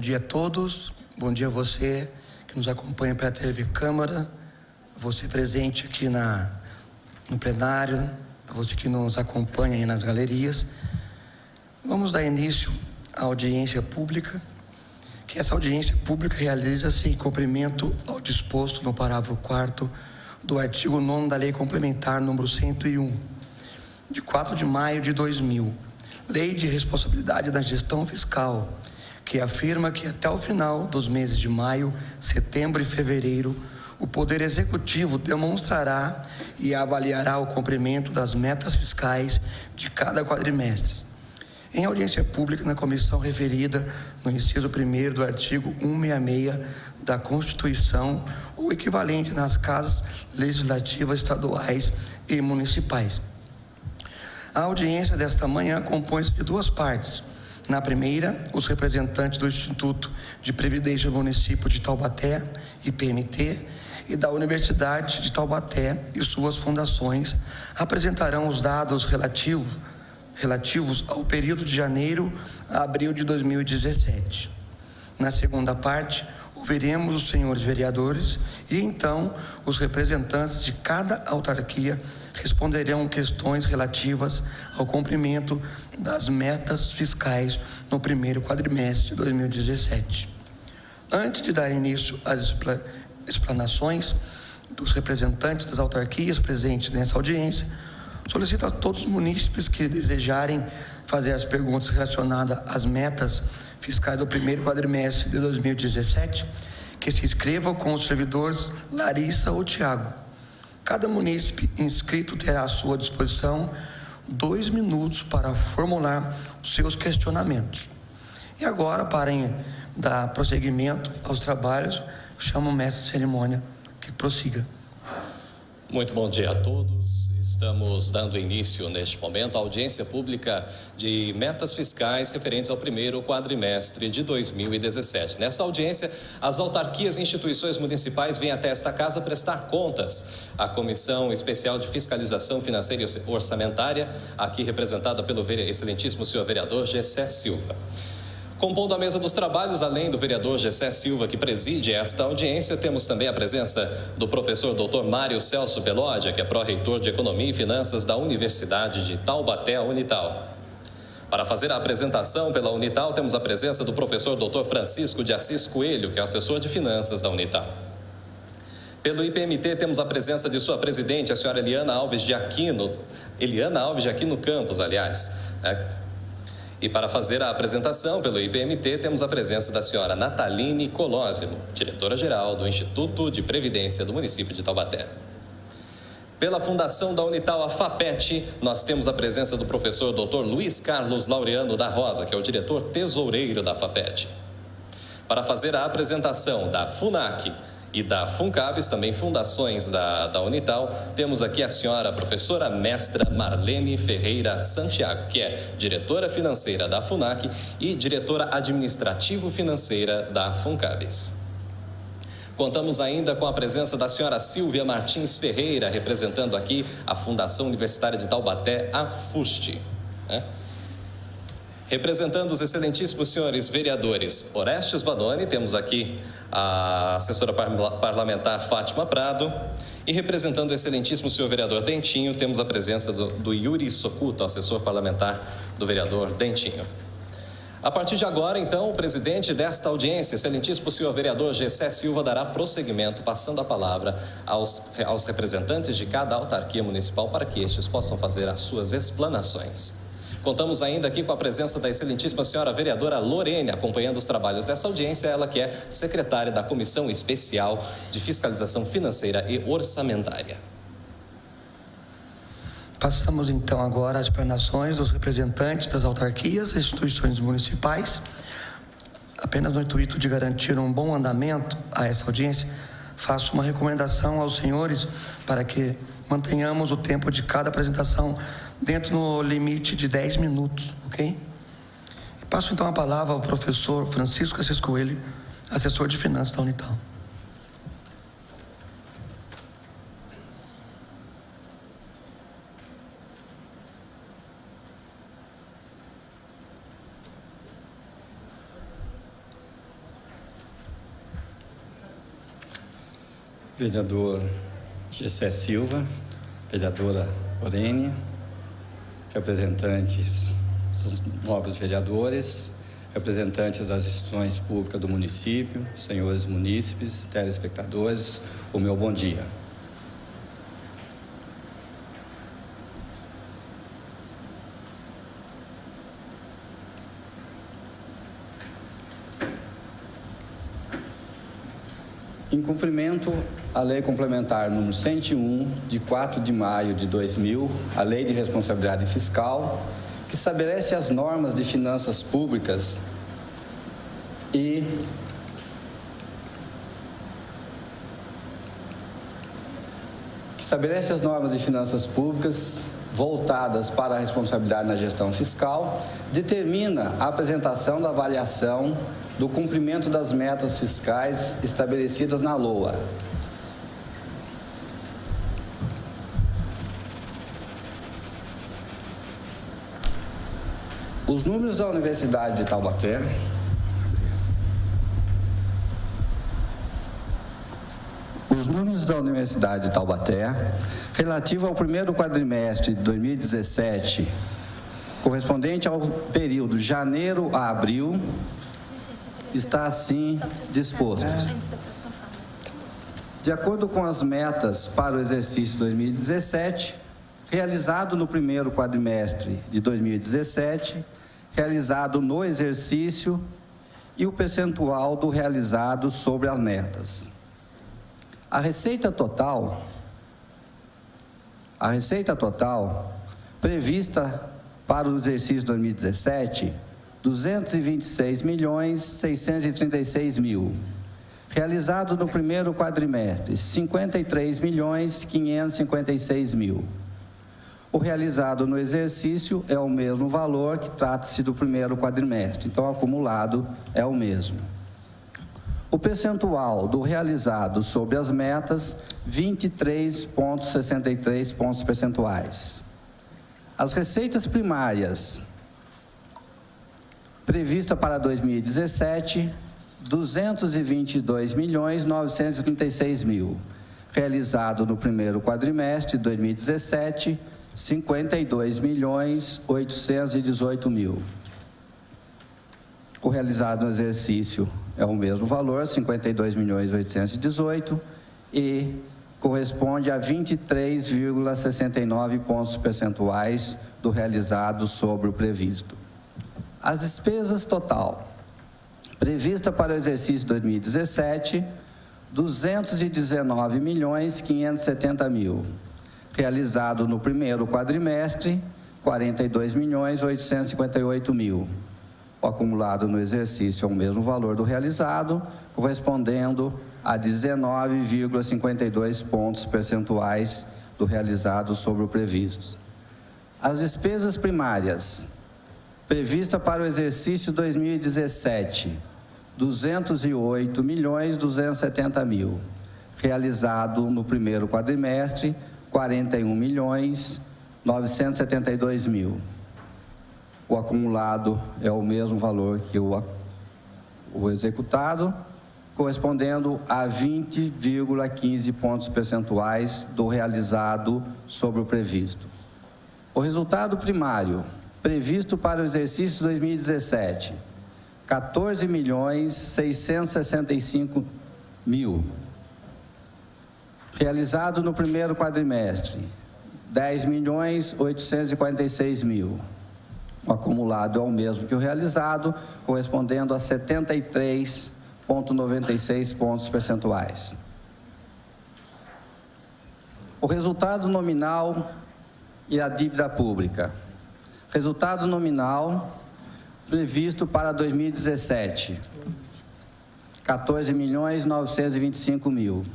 dia a todos, bom dia a você que nos acompanha pela TV Câmara, a você presente aqui no plenário, a você que nos acompanha aí nas galerias. Vamos dar início à audiência pública, que essa audiência pública realiza-se em cumprimento ao disposto no parágrafo 4º do artigo 9º da Lei Complementar número 101, de 4 de maio de 2000, Lei de Responsabilidade da Gestão Fiscal, que afirma que até o final dos meses de maio, setembro e fevereiro, o Poder Executivo demonstrará e avaliará o cumprimento das metas fiscais de cada quadrimestre. Em audiência pública na comissão referida no inciso 1º do artigo 166 da Constituição, ou equivalente nas casas legislativas estaduais e municipais. A audiência desta manhã compõe-se de duas partes. Na primeira, os representantes do Instituto de Previdência do Município de Taubaté, IPMT, e da Universidade de Taubaté e suas fundações apresentarão os dados relativos ao período de janeiro a abril de 2017. Na segunda parte, ouviremos os senhores vereadores e, então, os representantes de cada autarquia responderão questões relativas ao cumprimento das metas fiscais no primeiro quadrimestre de 2017. Antes de dar início às explanações dos representantes das autarquias presentes nessa audiência, solicito a todos os munícipes que desejarem fazer as perguntas relacionadas às metas fiscais do primeiro quadrimestre de 2017, que se inscrevam com os servidores Larissa ou Tiago. Cada munícipe inscrito terá à sua disposição 2 minutos para formular os seus questionamentos. E agora, para dar prosseguimento aos trabalhos, chamo o mestre de cerimônia que prossiga. Muito bom dia a todos. Estamos dando início neste momento à audiência pública de metas fiscais referentes ao primeiro quadrimestre de 2017. Nesta audiência, as autarquias e instituições municipais vêm até esta casa prestar contas à Comissão Especial de Fiscalização Financeira e Orçamentária, aqui representada pelo excelentíssimo senhor vereador Gessé Silva. Compondo a mesa dos trabalhos, além do vereador Gessé Silva, que preside esta audiência, temos também a presença do professor Dr. Mário Celso Pelódia, que é pró-reitor de Economia e Finanças da Universidade de Taubaté, a Unital. Para fazer a apresentação pela Unital, temos a presença do professor Dr. Francisco de Assis Coelho, que é assessor de Finanças da Unital. Pelo IPMT, temos a presença de sua presidente, a senhora Eliana Alves de Aquino Campos, E para fazer a apresentação pelo IPMT, temos a presença da senhora Nataline Colosimo, diretora-geral do Instituto de Previdência do município de Taubaté. Pela Fundação da Unital, a FAPET, nós temos a presença do professor Dr. Luiz Carlos Laureano da Rosa, que é o diretor tesoureiro da FAPET. Para fazer a apresentação da FUNAC e da FUNCABES, também fundações da Unital, temos aqui a senhora professora mestra Marlene Ferreira Santiago, que é diretora financeira da FUNAC e diretora administrativo-financeira da FUNCABES. Contamos ainda com a presença da senhora Silvia Martins Ferreira, representando aqui a Fundação Universitária de Taubaté, a FUST, Representando os excelentíssimos senhores vereadores Orestes Badoni, temos aqui a assessora parlamentar Fátima Prado, e representando o excelentíssimo senhor vereador Dentinho, temos a presença do Yuri Socuto, assessor parlamentar do vereador Dentinho. A partir de agora, então, o presidente desta audiência, excelentíssimo senhor vereador Gessé Silva, dará prosseguimento, passando a palavra aos representantes de cada autarquia municipal para que estes possam fazer as suas explanações. Contamos ainda aqui com a presença da excelentíssima senhora vereadora Lorene, acompanhando os trabalhos dessa audiência, ela que é secretária da Comissão Especial de Fiscalização Financeira e Orçamentária. Passamos então agora às explanações dos representantes das autarquias e instituições municipais. Apenas no intuito de garantir um bom andamento a essa audiência, faço uma recomendação aos senhores para que mantenhamos o tempo de cada apresentação dentro no limite de 10 minutos, ok? Passo então a palavra ao professor Francisco Assis Coelho, assessor de Finanças da Unital. vereador Gessé Silva, vereadora Orênia, representantes dos nobres vereadores, representantes das instituições públicas do município, senhores munícipes, telespectadores, o meu bom dia. Em cumprimento à Lei Complementar número 101, de 4 de maio de 2000, a Lei de Responsabilidade Fiscal, que estabelece as normas de finanças públicas e voltadas para a responsabilidade na gestão fiscal, determina a apresentação da avaliação do cumprimento das metas fiscais estabelecidas na LOA. Os números da Universidade de Taubaté relativo ao primeiro quadrimestre de 2017, correspondente ao período janeiro a abril, está assim disposto. De acordo com as metas para o exercício 2017, realizado no primeiro quadrimestre de 2017, realizado no exercício e o percentual do realizado sobre as metas. A receita total prevista para o exercício 2017, 226.636.000. Realizado no primeiro quadrimestre, 53.556.000. O realizado no exercício é o mesmo valor que trata-se do primeiro quadrimestre, então o acumulado é o mesmo. O percentual do realizado sobre as metas, 23,63 pontos percentuais. As receitas primárias prevista para 2017, 222.936.000. Realizado no primeiro quadrimestre de 2017, 52.818.000. O realizado no exercício é o mesmo valor, 52.818.000, e corresponde a 23,69 pontos percentuais do realizado sobre o previsto. As despesas total prevista para o exercício 2017, 219.570.000. Realizado no primeiro quadrimestre, 42.858.000. O acumulado no exercício é o mesmo valor do realizado, correspondendo a 19,52 pontos percentuais do realizado sobre o previsto. As despesas primárias prevista para o exercício 2017, 208.270.000. Realizado no primeiro quadrimestre, 41.972.000. O acumulado é o mesmo valor que o executado, correspondendo a 20,15 pontos percentuais do realizado sobre o previsto. O resultado primário previsto para o exercício 2017, 14.665.000. Realizado no primeiro quadrimestre, 10.846.000. O acumulado é o mesmo que o realizado, correspondendo a 73,96 pontos percentuais. O resultado nominal e a dívida pública. Resultado nominal previsto para 2017, 14.925.000.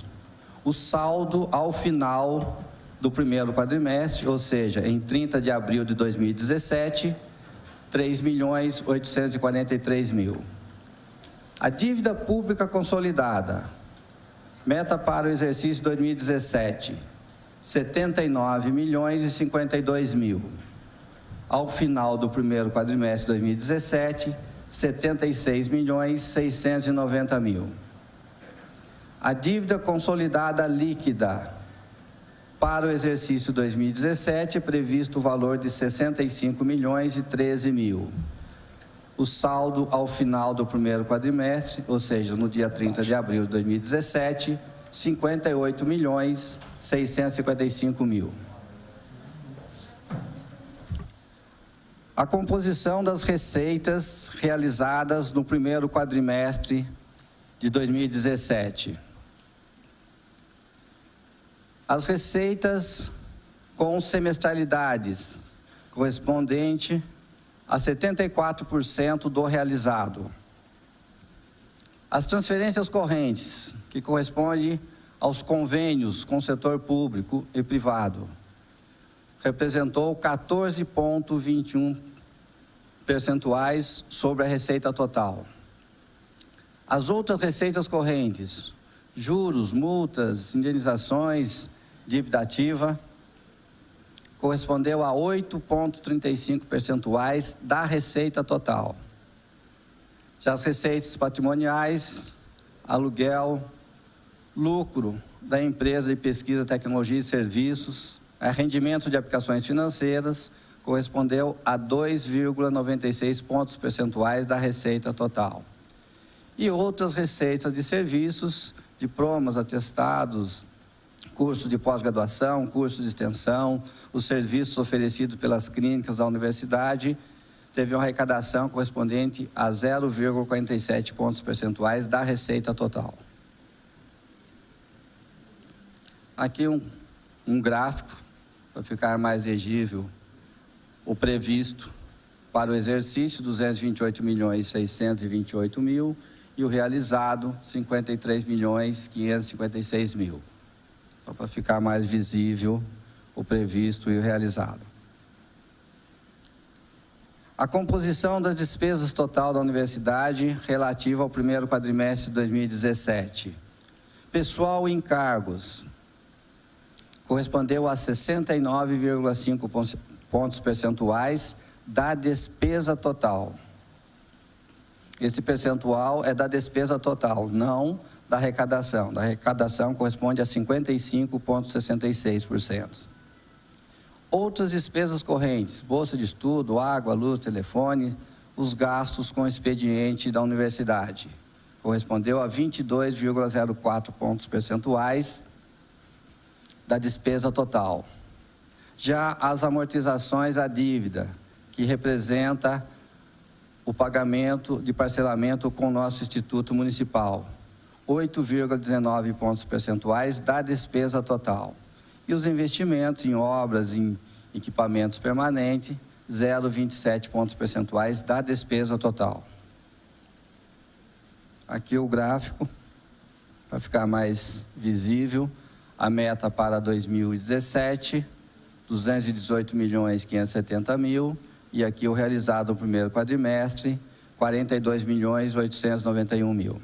O saldo ao final do primeiro quadrimestre, ou seja, em 30 de abril de 2017, 3.843.000. A dívida pública consolidada, meta para o exercício 2017, 79.052.000. Ao final do primeiro quadrimestre de 2017, 76.690.000. A dívida consolidada líquida para o exercício 2017 é previsto o valor de 65.013.000. O saldo ao final do primeiro quadrimestre, ou seja, no dia 30 de abril de 2017, 58.655.000. A composição das receitas realizadas no primeiro quadrimestre de 2017. As receitas com semestralidades correspondente a 74% do realizado. As transferências correntes, que corresponde aos convênios com o setor público e privado, representou 14,21 percentuais sobre a receita total. As outras receitas correntes, juros, multas, indenizações, dívida ativa, correspondeu a 8,35 percentuais da receita total. Já as receitas patrimoniais, aluguel, lucro da empresa de pesquisa, tecnologia e serviços, rendimento de aplicações financeiras, correspondeu a 2,96 pontos percentuais da receita total. E outras receitas de serviços, diplomas, atestados, cursos de pós-graduação, cursos de extensão, os serviços oferecidos pelas clínicas da universidade, teve uma arrecadação correspondente a 0,47 pontos percentuais da receita total. Aqui um gráfico, para ficar mais legível, o previsto para o exercício, 228.628.000, e o realizado, 53.556.000. Só para ficar mais visível o previsto e o realizado. A composição das despesas total da universidade relativa ao primeiro quadrimestre de 2017. Pessoal e encargos correspondeu a 69,5 pontos percentuais da despesa total. Esse percentual é da despesa total, não da arrecadação. Da arrecadação corresponde a 55,66%. Outras despesas correntes, bolsa de estudo, água, luz, telefone, os gastos com expediente da universidade, correspondeu a 22,04 pontos percentuais da despesa total. Já as amortizações à dívida, que representa o pagamento de parcelamento com o nosso Instituto Municipal, 8,19 pontos percentuais da despesa total. E os investimentos em obras, em equipamentos permanentes, 0,27 pontos percentuais da despesa total. Aqui o gráfico, para ficar mais visível, a meta para 2017, 218.570.000, e aqui o realizado no primeiro quadrimestre, 42.891.000.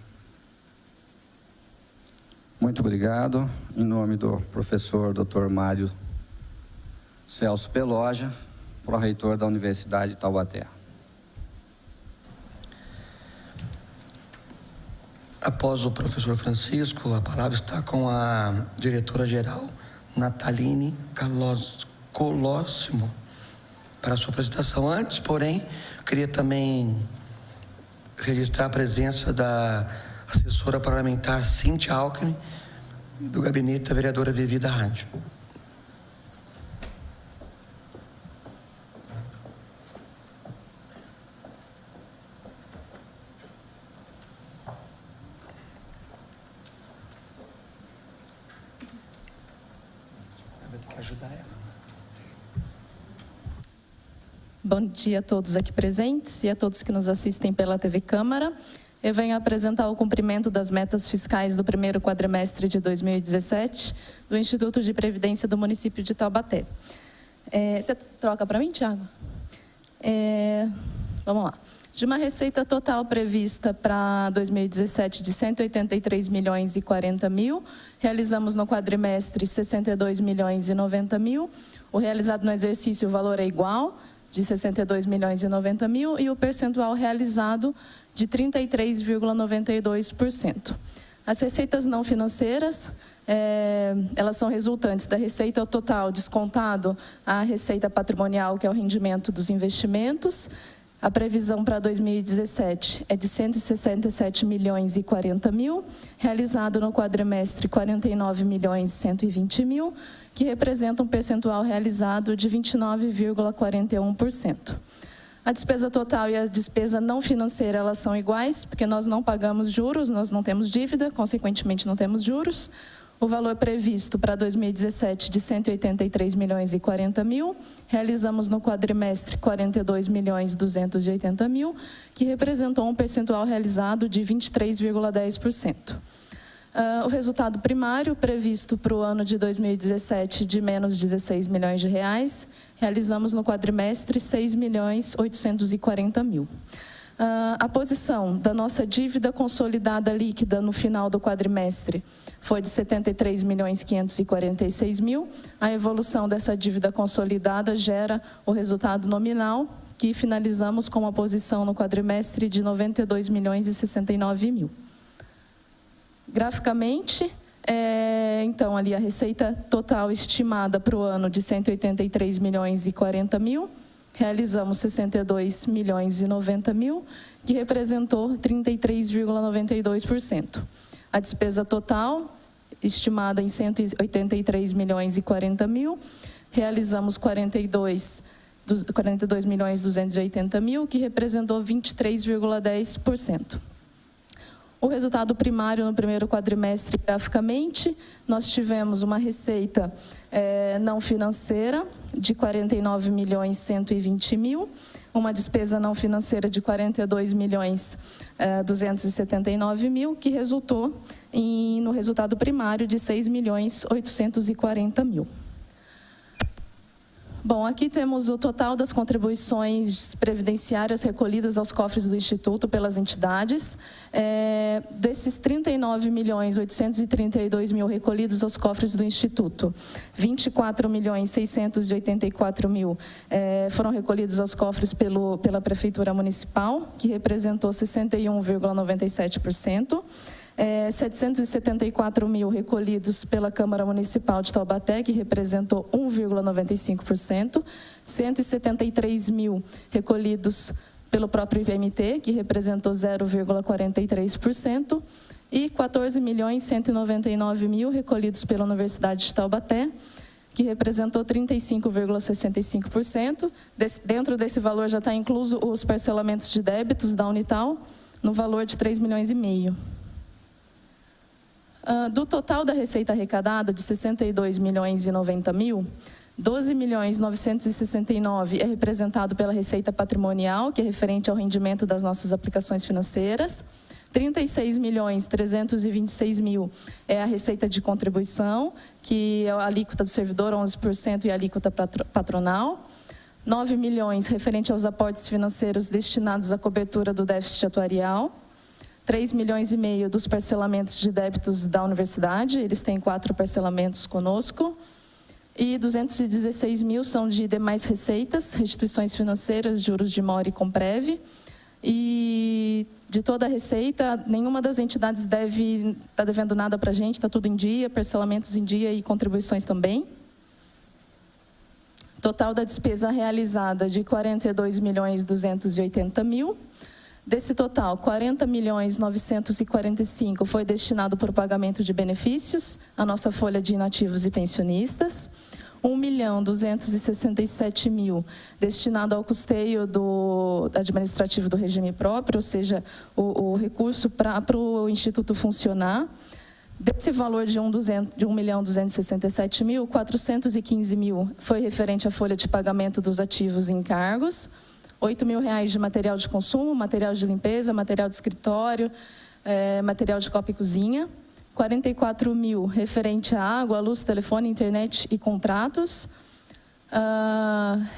Muito obrigado. Em nome do professor Dr. Mário Celso Peloja, pró-reitor da Universidade de Taubaté. Após o professor Francisco, a palavra está com a diretora-geral, Nataline Colóssimo, para a sua apresentação. Antes, porém, queria também registrar a presença da assessora parlamentar Cíntia Alckmin, do gabinete da vereadora Vivi da Rádio. Vai ter que ajudar ela. Bom dia a todos aqui presentes e a todos que nos assistem pela TV Câmara. Eu venho apresentar o cumprimento das metas fiscais do primeiro quadrimestre de 2017 do Instituto de Previdência do município de Taubaté. Você troca para mim, Tiago? Vamos lá. De uma receita total prevista para 2017 de 183.040.000, realizamos no quadrimestre 62.090.000. O realizado no exercício, o valor é igual, de 62.090.000, e o percentual realizado de 33,92%. As receitas não financeiras, elas são resultantes da receita total descontado a receita patrimonial, que é o rendimento dos investimentos. A previsão para 2017 é de 167 milhões e 40 mil, realizado no quadrimestre 49 milhões e 120 mil, que representa um percentual realizado de 29,41%. A despesa total e a despesa não financeira, elas são iguais, porque nós não pagamos juros, nós não temos dívida, consequentemente não temos juros. O valor previsto para 2017 de 183 milhões e 40 mil, realizamos no quadrimestre 42 milhões e 280 mil, que representou um percentual realizado de 23,10%. O resultado primário previsto para o ano de 2017 de menos 16 milhões de reais, realizamos no quadrimestre 6 milhões 840 mil. A posição da nossa dívida consolidada líquida no final do quadrimestre foi de 73 milhões 546 mil. A evolução dessa dívida consolidada gera o resultado nominal, que finalizamos com uma posição no quadrimestre de 92 milhões e 69 mil. Graficamente, então, ali a receita total estimada para o ano de 183 milhões e 40 mil, realizamos 62 milhões e 90 mil, que representou 33,92%. A despesa total, estimada em 183 milhões e 40 mil, realizamos 42 milhões e 280 mil, que representou 23,10%. O resultado primário no primeiro quadrimestre, graficamente, nós tivemos uma receita não financeira de 49 milhões e 120 mil, uma despesa não financeira de 42 milhões e 279 mil, que resultou no resultado primário de 6 milhões e 840 mil. Bom, aqui temos o total das contribuições previdenciárias recolhidas aos cofres do Instituto pelas entidades. Desses 39 milhões 832 mil recolhidos aos cofres do Instituto, 24 milhões 684 mil foram recolhidos aos cofres pela Prefeitura Municipal, que representou 61,97%. 774 mil recolhidos pela Câmara Municipal de Taubaté, que representou 1,95%, 173 mil recolhidos pelo próprio IPMT, que representou 0,43%, e 14 milhões 199 mil recolhidos pela Universidade de Taubaté, que representou 35,65%. Dentro desse valor já está incluso os parcelamentos de débitos da Unital, no valor de 3 milhões e meio. Do total da receita arrecadada, de 62 milhões e 90 mil, 12 milhões 969 é representado pela receita patrimonial, que é referente ao rendimento das nossas aplicações financeiras. 36 milhões 326 mil é a receita de contribuição, que é a alíquota do servidor, 11%, e a alíquota patronal. 9 milhões referente aos aportes financeiros destinados à cobertura do déficit atuarial. 3 milhões e meio dos parcelamentos de débitos da universidade, eles têm 4 parcelamentos conosco. E 216 mil são de demais receitas, restituições financeiras, juros de mora e Comprev. E de toda a receita, nenhuma das entidades está devendo nada para a gente, está tudo em dia, parcelamentos em dia e contribuições também. Total da despesa realizada de 42 milhões 280 mil. Desse total, 40 milhões 945 foi destinado para o pagamento de benefícios, a nossa folha de inativos e pensionistas. 1 milhão 267 mil destinado ao custeio administrativo do regime próprio, ou seja, o recurso para o Instituto funcionar. Desse valor de 1 milhão 267 mil, 415 mil foi referente à folha de pagamento dos ativos e encargos. 8 mil reais de material de consumo, material de limpeza, material de escritório, material de copa e cozinha. 44 mil referente à água, luz, telefone, internet e contratos.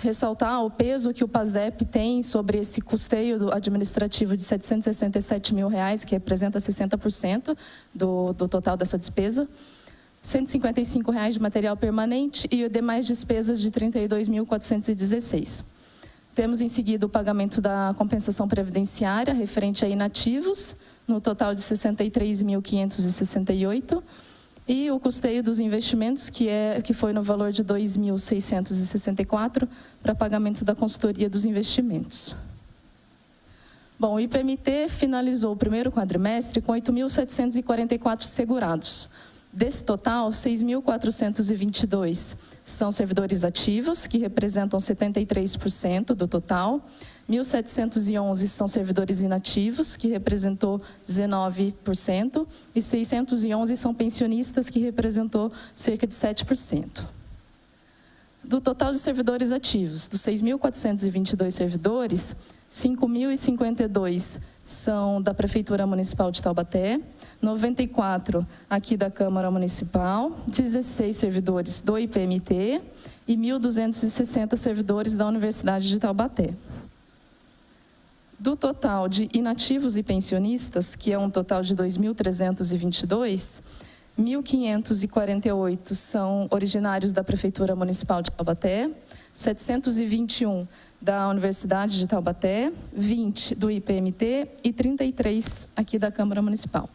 Ressaltar o peso que o PASEP tem sobre esse custeio administrativo de 767 mil reais, que representa 60% do total dessa despesa. 155 reais de material permanente e demais despesas de 32.416. Temos em seguida o pagamento da compensação previdenciária referente a inativos, no total de 63.568, e o custeio dos investimentos, que foi no valor de 2.664, para pagamento da consultoria dos investimentos. Bom, o IPMT finalizou o primeiro quadrimestre com 8.744 segurados. Desse total, 6.422 são servidores ativos, que representam 73% do total. 1.711 são servidores inativos, que representou 19%. E 611 são pensionistas, que representou cerca de 7%. Do total de servidores ativos, dos 6.422 servidores, 5.052 são da Prefeitura Municipal de Taubaté, 94 aqui da Câmara Municipal, 16 servidores do IPMT e 1.260 servidores da Universidade de Taubaté. Do total de inativos e pensionistas, que é um total de 2.322, 1.548 são originários da Prefeitura Municipal de Taubaté, 721 da Universidade de Taubaté, 20 do IPMT e 33 aqui da Câmara Municipal.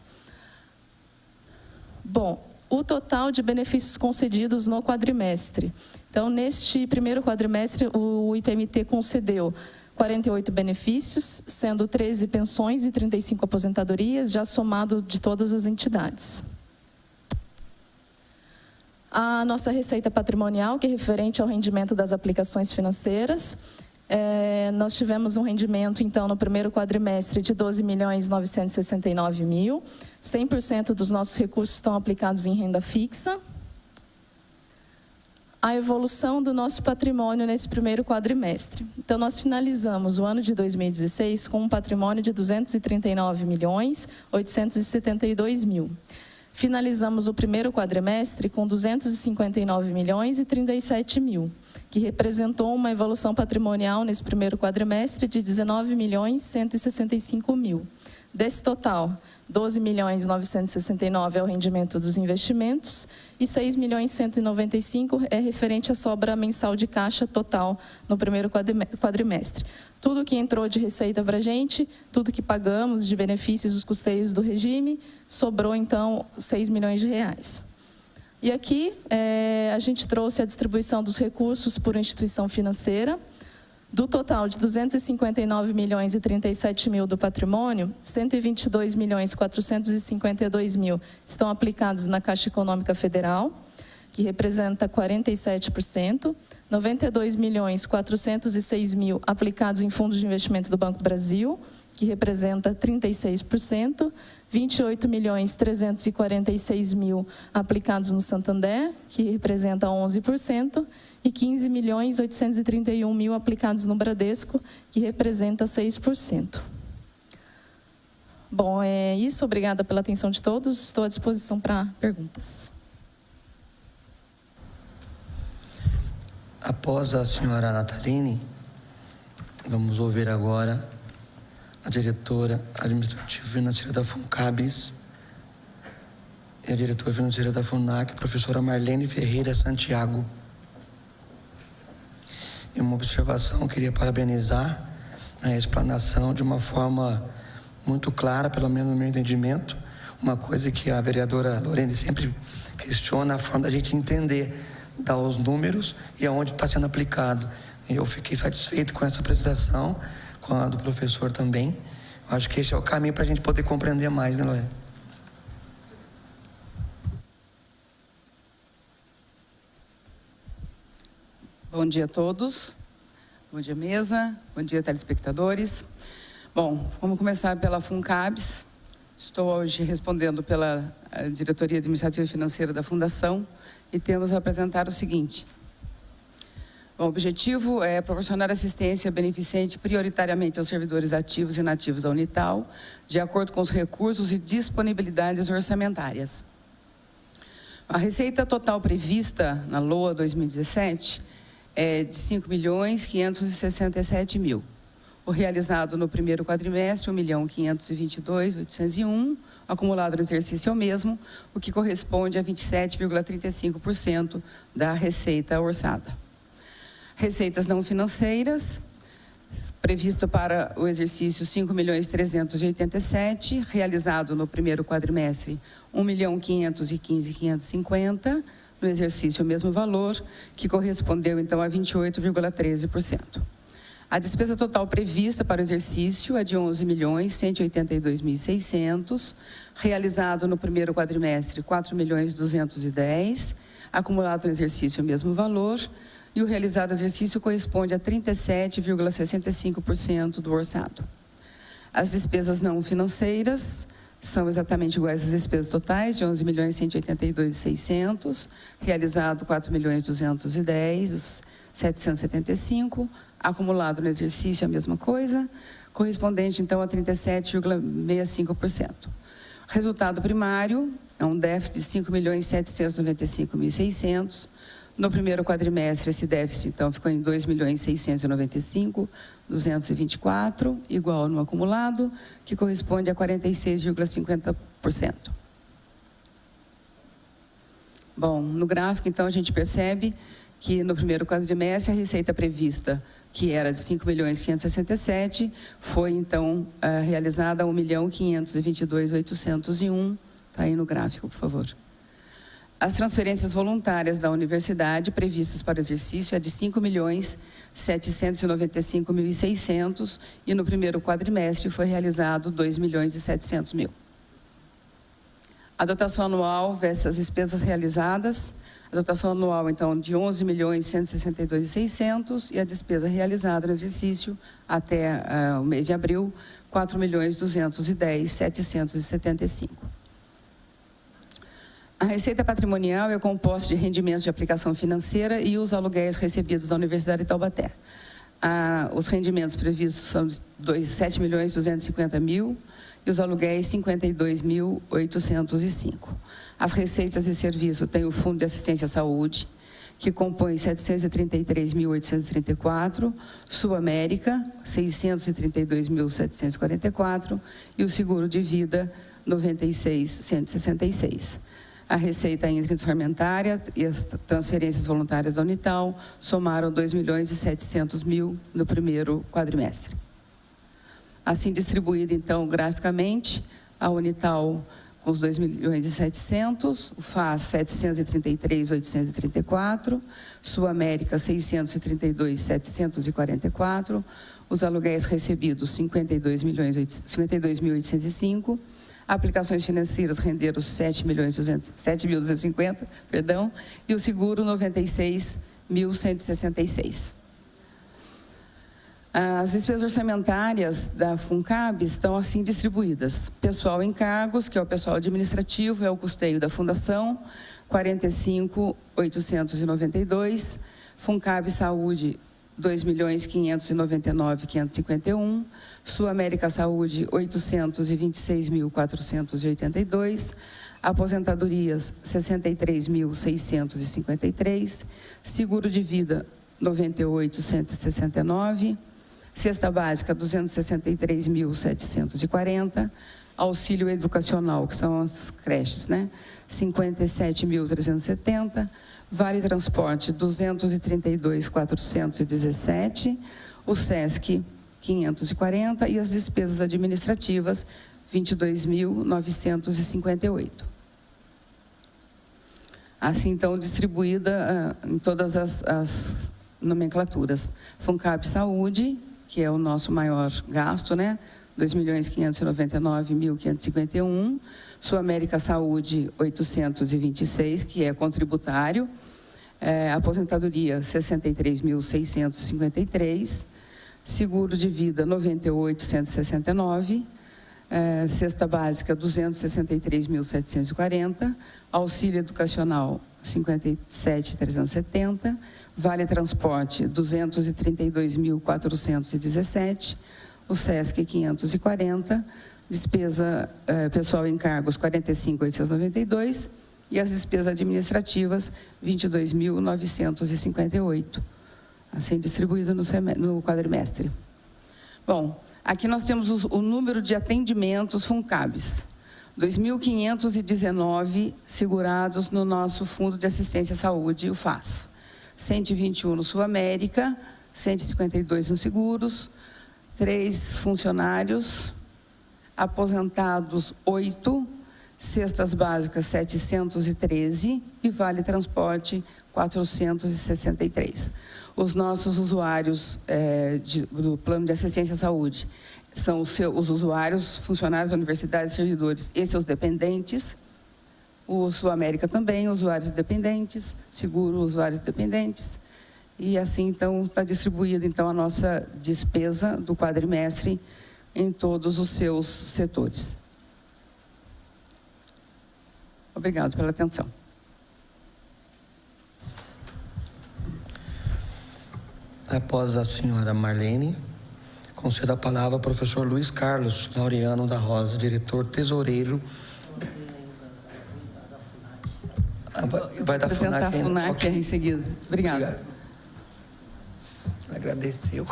Bom, o total de benefícios concedidos no quadrimestre. Então, neste primeiro quadrimestre, o IPMT concedeu 48 benefícios, sendo 13 pensões e 35 aposentadorias, já somado de todas as entidades. A nossa receita patrimonial, que é referente ao rendimento das aplicações financeiras, nós tivemos um rendimento, então, no primeiro quadrimestre de 12.969.000. 100% dos nossos recursos estão aplicados em renda fixa. A evolução do nosso patrimônio nesse primeiro quadrimestre. Então, nós finalizamos o ano de 2016 com um patrimônio de 239.872.000. Finalizamos o primeiro quadrimestre com 259.037.000, que representou uma evolução patrimonial nesse primeiro quadrimestre de 19.165.000. Desse total, 12.969 é o rendimento dos investimentos e 6.195 é referente à sobra mensal de caixa total no primeiro quadrimestre. Tudo que entrou de receita para a gente, tudo que pagamos de benefícios dos custeios do regime, sobrou então 6 milhões de reais. E aqui a gente trouxe a distribuição dos recursos por instituição financeira. Do total de 259.037.000 do patrimônio, 122.452.000 estão aplicados na Caixa Econômica Federal, que representa 47%, 92.406.000 aplicados em fundos de investimento do Banco do Brasil, que representa 36%, 28.346.000 aplicados no Santander, que representa 11%, e 15.831.000 aplicados no Bradesco, que representa 6%. Bom, é isso. Obrigada pela atenção de todos. Estou à disposição para perguntas. Após a senhora Nataline, vamos ouvir agora a diretora administrativa financeira da FUNCABS e a diretora financeira da FUNAC, professora Marlene Ferreira Santiago. E uma observação, eu queria parabenizar a explanação de uma forma muito clara, pelo menos no meu entendimento, uma coisa que a vereadora Lorene sempre questiona, a forma da gente entender, dar os números e aonde está sendo aplicado. E eu fiquei satisfeito com essa apresentação, com a do professor também. Eu acho que esse é o caminho para a gente poder compreender mais, né, Lorene? Bom dia a todos, bom dia mesa, bom dia telespectadores. Bom, vamos começar pela FUNCABS. Estou hoje respondendo pela Diretoria Administrativa e Financeira da Fundação e temos a apresentar o seguinte. Bom, o objetivo é proporcionar assistência beneficente prioritariamente aos servidores ativos e inativos da Unital, de acordo com os recursos e disponibilidades orçamentárias. A receita total prevista na LOA 2017 é de 5.567.000. O realizado no primeiro quadrimestre, 1.522.801, acumulado no exercício é o mesmo, o que corresponde a 27,35% da receita orçada. Receitas não financeiras, previsto para o exercício 5.387.000, realizado no primeiro quadrimestre 1.515.550, no exercício o mesmo valor, que correspondeu então a 28,13%. A despesa total prevista para o exercício é de 11.182.600, realizado no primeiro quadrimestre 4.210.000, acumulado no exercício o mesmo valor, e o realizado exercício corresponde a 37,65% do orçado. As despesas não financeiras são exatamente iguais às despesas totais, de 11.182.600, realizado 4.210.775, acumulado no exercício a mesma coisa, correspondente então a 37,65%. Resultado primário é um déficit de 5.795.600. No primeiro quadrimestre, esse déficit, então, ficou em 2.695.224, igual no acumulado, que corresponde a 46,50%. Bom, no gráfico, então, a gente percebe que no primeiro quadrimestre a receita prevista, que era de 5.567.000, foi, então, realizada a 1.522.801. Está aí no gráfico, por favor. As transferências voluntárias da universidade previstas para o exercício é de 5.795.600 e no primeiro quadrimestre foi realizado 2.700.000. A dotação anual versus as despesas realizadas. A dotação anual, então, de 11.162.600 e a despesa realizada no exercício até o mês de abril, 4.210.775. A receita patrimonial é composta de rendimentos de aplicação financeira e os aluguéis recebidos da Universidade de Taubaté. Os rendimentos previstos são de 7.250.000 e os aluguéis 52.805. As receitas de serviço têm o Fundo de Assistência à Saúde, que compõe 733.834, Sul América 632.744 e o Seguro de Vida 96.166. A receita intra-orçamentária e as transferências voluntárias da Unital somaram 2.700.000 no primeiro quadrimestre. Assim distribuída, então, graficamente, a Unital com os 2.700.000, o FAS 733.834, Sul América 632.744, os aluguéis recebidos 52.805, aplicações financeiras renderam 7.250, perdão, e o seguro 96.166. As despesas orçamentárias da FUNCAB estão assim distribuídas. Pessoal em cargos, que é o pessoal administrativo, é o custeio da fundação, 45.892. FUNCAB Saúde, 2.599.551. Sul América Saúde, 826.482. Aposentadorias, 63.653. Seguro de vida, 98.169. Cesta básica, 263.740. Auxílio educacional, que são as creches, né? 57.370. Vale transporte, 232.417. O SESC, 540. E as despesas administrativas, 22.958. Assim, então, distribuída em todas as nomenclaturas. FUNCAB Saúde, que é o nosso maior gasto, né? 2.599.551. Sul América Saúde, 826, que é contributário. Aposentadoria, 63.653. Seguro de vida, 98.169. Cesta básica, 263.740. Auxílio educacional, 57.370. Vale transporte, 232.417. O SESC, 540. Despesa pessoal em cargos, 45.892. E as despesas administrativas, 22.958. Assim distribuído no quadrimestre. Bom, aqui nós temos o número de atendimentos FUNCABs. 2.519 segurados no nosso Fundo de Assistência à Saúde, o FAS. 121 no Sul América, 152 nos seguros, 3 funcionários, aposentados 8, cestas básicas 713 e vale transporte 463. Os nossos usuários do plano de assistência à saúde são os usuários, funcionários da universidade, servidores e seus dependentes. O Sul América também, usuários dependentes, seguro, usuários dependentes. E assim, então, está distribuída então, a nossa despesa do quadrimestre em todos os seus setores. Obrigado pela atenção. Após a senhora Marlene, concedo a palavra ao professor Luiz Carlos Laureano da Rosa, diretor tesoureiro. Vai dar apresentar a FUNAC okay. Em seguida. Obrigada. Agradeceu.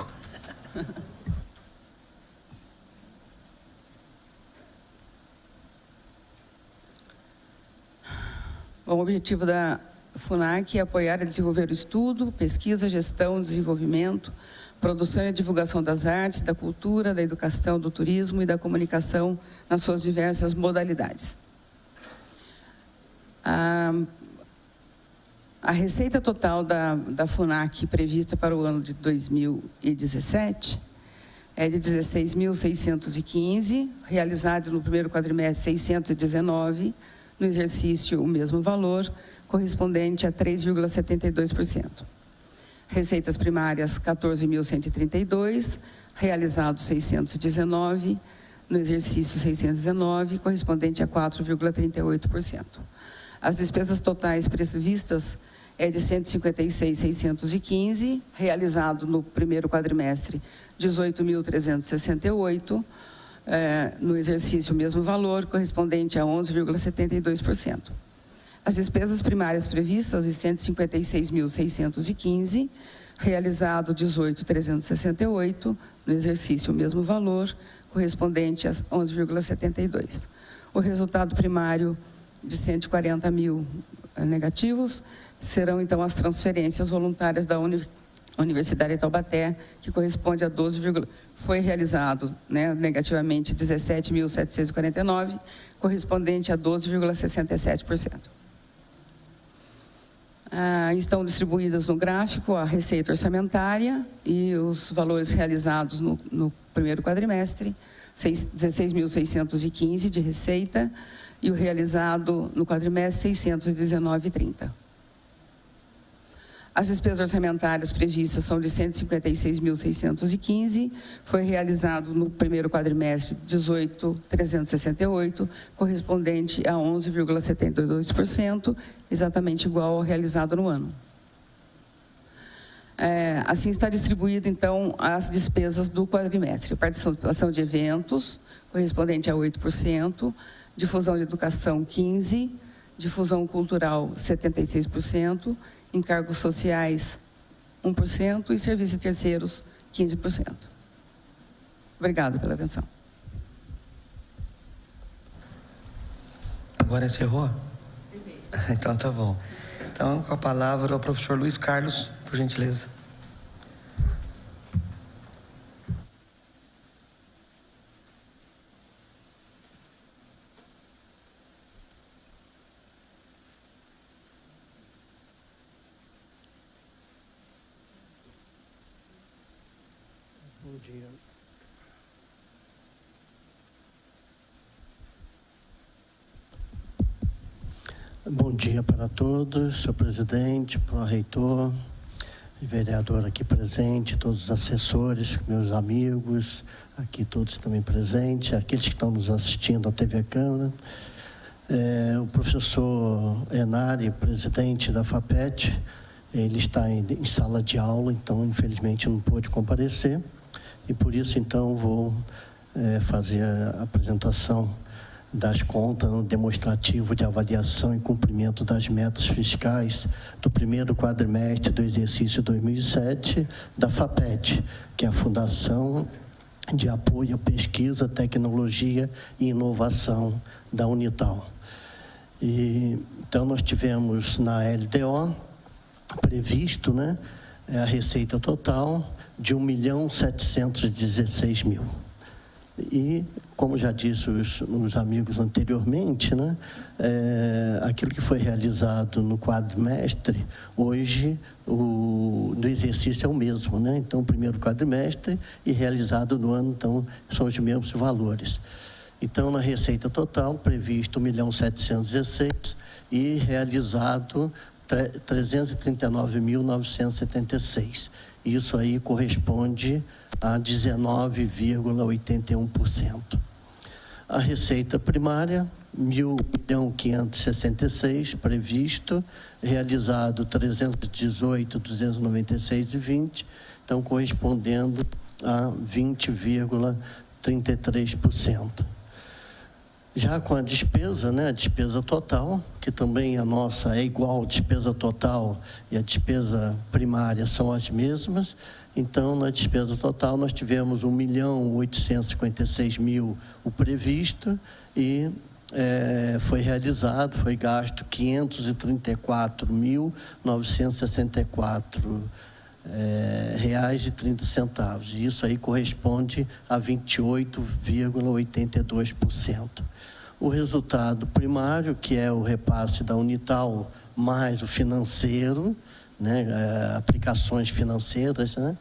Bom, o objetivo da FUNAC é apoiar e desenvolver o estudo, pesquisa, gestão, desenvolvimento, produção e divulgação das artes, da cultura, da educação, do turismo e da comunicação nas suas diversas modalidades. A receita total da FUNAC prevista para o ano de 2017 é de 16.615, realizado no primeiro quadrimestre 619, no exercício o mesmo valor, correspondente a 3,72%. Receitas primárias 14.132, realizado 619, no exercício 619, correspondente a 4,38%. As despesas totais previstas é de 156.615, realizado no primeiro quadrimestre 18.368, no exercício o mesmo valor, correspondente a 11,72%. As despesas primárias previstas de 156.615, realizado 18.368, no exercício o mesmo valor, correspondente a 11,72%. O resultado primário de 140 mil negativos serão, então, as transferências voluntárias da Universidade de Taubaté, que corresponde a 12, foi realizado negativamente 17.749, correspondente a 12,67%. Estão distribuídas no gráfico a receita orçamentária e os valores realizados no primeiro quadrimestre, 16.615 de receita, e o realizado no quadrimestre 619,30. As despesas orçamentárias previstas são de 156.615, foi realizado no primeiro quadrimestre 18.368, correspondente a 11,72%, exatamente igual ao realizado no ano. Assim está distribuído, então, as despesas do quadrimestre. Participação de eventos, correspondente a 8%, difusão de educação, 15%, difusão cultural, 76%, encargos sociais, 1%, e serviços terceiros, 15%. Obrigado pela atenção. Agora encerrou? Então tá bom. Então, com a palavra o professor Luiz Carlos, por gentileza. Bom dia. Bom dia para todos, senhor presidente, pró-reitor, vereador aqui presente, todos os assessores, meus amigos, aqui todos também presentes, aqueles que estão nos assistindo à TV Câmara. O professor Enari, presidente da FAPET, ele está em sala de aula, então infelizmente não pôde comparecer. E por isso, então, vou fazer a apresentação das contas no demonstrativo de avaliação e cumprimento das metas fiscais do primeiro quadrimestre do exercício 2007 da FAPET, que é a Fundação de Apoio à Pesquisa, Tecnologia e Inovação da Unital. Então, nós tivemos na LDO previsto, a receita total de 1.716.000. E, como já disse os amigos anteriormente, né, aquilo que foi realizado no quadrimestre, hoje, no exercício é o mesmo, né? Então, o primeiro quadrimestre e realizado no ano, então, são os mesmos valores. Então, na receita total, previsto 1.716.000 e realizado 339.976. Isso aí corresponde a 19,81%. A receita primária, 1.566 previsto, realizado 318.296,20, então correspondendo a 20,33%. Já com a despesa, né, a despesa total, que também a nossa é igual, a despesa total e a despesa primária são as mesmas. Então, na despesa total, nós tivemos 1.856.000 o previsto e foi gasto 534.964 reais e 30 centavos. E isso aí corresponde a 28,82%. O resultado primário, que é o repasse da Unital mais o financeiro, né, aplicações financeiras, né,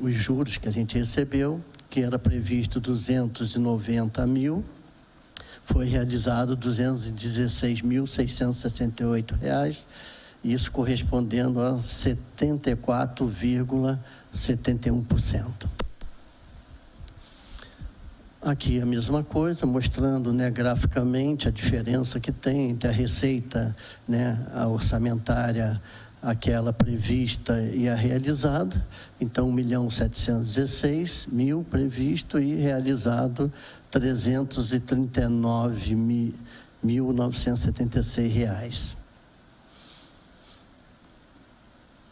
os juros que a gente recebeu, que era previsto 290.000, foi realizado 216.668 reais, isso correspondendo a 74,71%. Aqui a mesma coisa, mostrando, né, graficamente a diferença que tem entre a receita, né, a orçamentária, aquela prevista e a realizada. Então, 1.716.000 previsto e realizado 339.976 reais.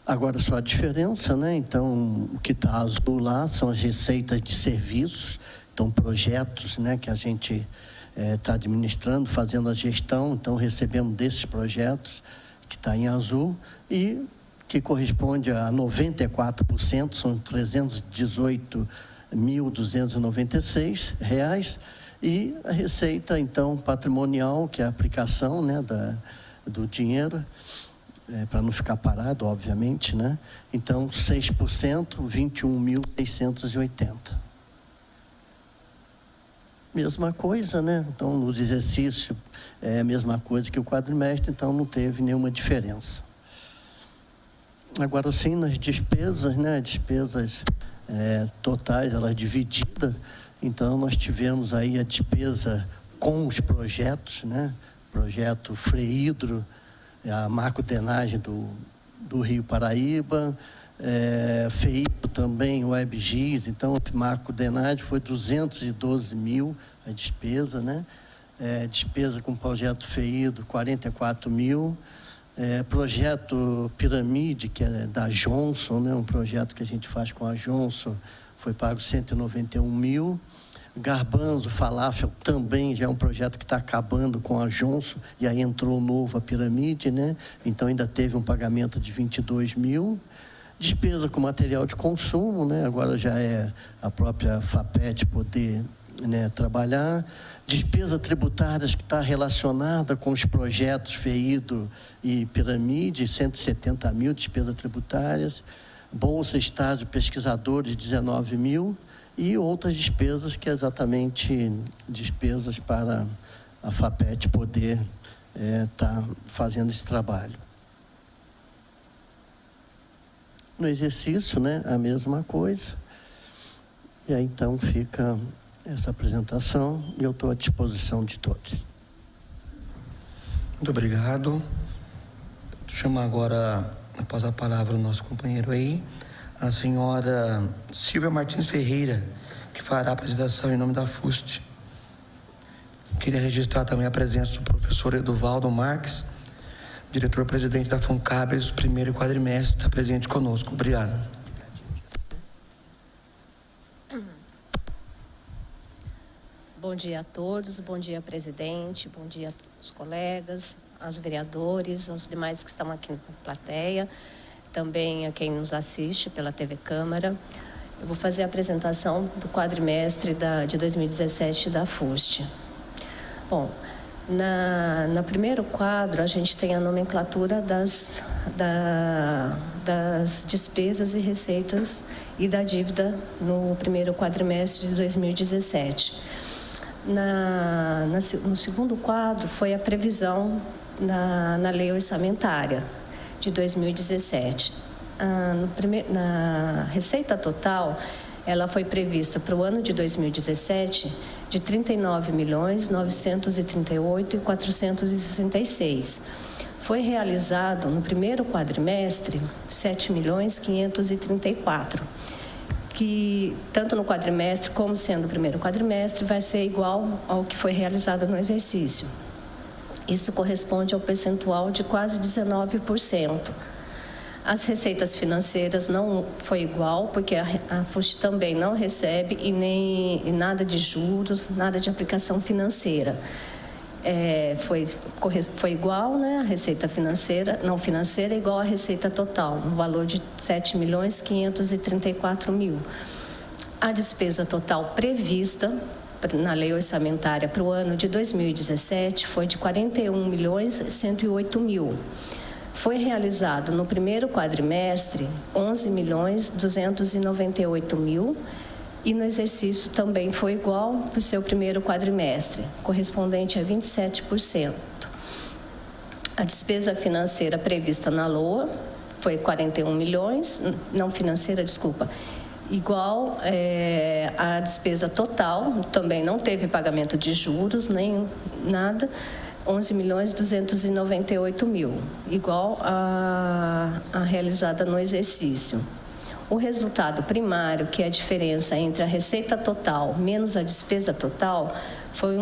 Agora, só a diferença, né? Então, o que está azul lá são as receitas de serviços, então projetos, né, que a gente está administrando, fazendo a gestão. Então, recebemos desses projetos que está em azul e que corresponde a 94%, são 318.296 reais. E a receita, então, patrimonial, que é a aplicação, né, do dinheiro, para não ficar parado, obviamente, né? Então, 6%, 21.680. Mesma coisa, né? Então, nos exercícios é a mesma coisa que o quadrimestre, então não teve nenhuma diferença. Agora sim, nas despesas, né? Despesas totais, elas divididas. Então, nós tivemos aí a despesa com os projetos, né? Projeto Freidro, a macrodenagem do Rio Paraíba, FEIPO também, o WebGIS. Então, a macrodenagem foi 212.000 a despesa, né? Despesa com o projeto FEIDO, 44.000. Projeto Piramide, que é da Johnson, né? Um projeto que a gente faz com a Johnson, foi pago 191.000. Garbanzo Falafel também já é um projeto que está acabando com a Johnson, e aí entrou novo a Piramide, né? Então ainda teve um pagamento de 22.000. Despesa com material de consumo, né? Agora já é a própria FAPET poder, né, trabalhar. Despesa tributárias que está relacionada com os projetos FEIDO e Piramide, 170.000 despesas tributárias. Bolsa Estágio Pesquisadores, 19.000. E outras despesas que é exatamente despesas para a FAPET poder estar fazendo esse trabalho. No exercício, né, a mesma coisa. E aí, então, fica essa apresentação e eu estou à disposição de todos. Muito obrigado. Vou chamar agora, após a palavra, o nosso companheiro aí, a senhora Silvia Martins Ferreira, que fará a apresentação em nome da FUST. Queria registrar também a presença do professor Eduvaldo Marques, diretor-presidente da FUNCABES, primeiro quadrimestre, está presente conosco. Obrigado. Bom dia a todos, bom dia, presidente, bom dia aos colegas, aos vereadores, aos demais que estão aqui na plateia. também a quem nos assiste pela TV Câmara. Eu vou fazer a apresentação do quadrimestre de 2017 da FUST. Bom, no primeiro quadro, a gente tem a nomenclatura das despesas e receitas e da dívida no primeiro quadrimestre de 2017. No segundo quadro, foi a previsão na lei orçamentária de 2017. Na receita total, ela foi prevista para o ano de 2017 de R$ 39.938.466. Foi realizado no primeiro quadrimestre R$ 7.534.000, que tanto no quadrimestre como sendo o primeiro quadrimestre vai ser igual ao que foi realizado no exercício. Isso corresponde ao percentual de quase 19%. As receitas financeiras não foi igual, porque a FUST também não recebe e nem nada de juros, nada de aplicação financeira. Foi igual, né? A receita financeira, não financeira, igual à receita total, no valor de R$ 7.534.000. A despesa total prevista na lei orçamentária para o ano de 2017 foi de R$ 41.108.000. Foi realizado no primeiro quadrimestre R$ 11.298.000 e no exercício também foi igual para o seu primeiro quadrimestre, correspondente a 27%. A despesa financeira prevista na LOA foi 41 milhões, não financeira, desculpa, igual à despesa total, também não teve pagamento de juros, nem nada, R$ 11.298.000, igual à realizada no exercício. O resultado primário, que é a diferença entre a receita total menos a despesa total, foi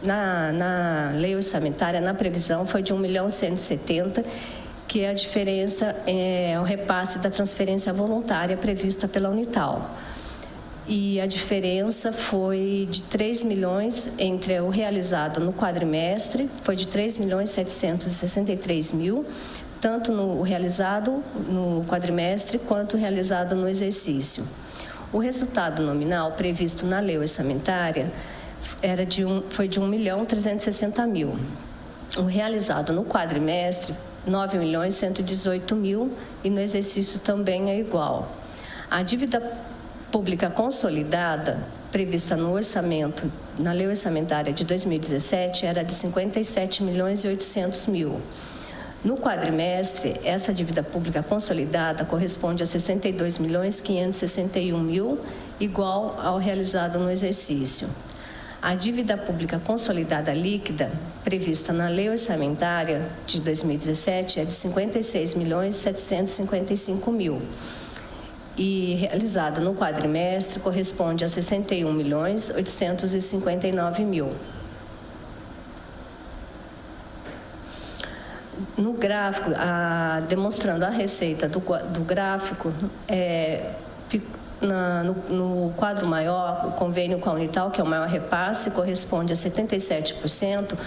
na lei orçamentária, na previsão, foi de R$ 1.170.000, que é a diferença, o repasse da transferência voluntária prevista pela Unital. E a diferença foi de 3 milhões entre o realizado no quadrimestre, foi de 3.763.000, tanto no realizado no quadrimestre quanto realizado no exercício. O resultado nominal previsto na lei orçamentária foi de 1.360.000. O realizado no quadrimestre, 9.118.000, e no exercício também é igual. A dívida pública consolidada, prevista no orçamento, na lei orçamentária de 2017, era de 57.800.000. No quadrimestre, essa dívida pública consolidada corresponde a 62.561.000, igual ao realizado no exercício. A dívida pública consolidada líquida, prevista na lei orçamentária de 2017, é de 56.755.000. E realizado no quadrimestre corresponde a 61.859.000. No gráfico, demonstrando a receita do gráfico, no quadro maior, o convênio com a Unital, que é o maior repasse, corresponde a 77%,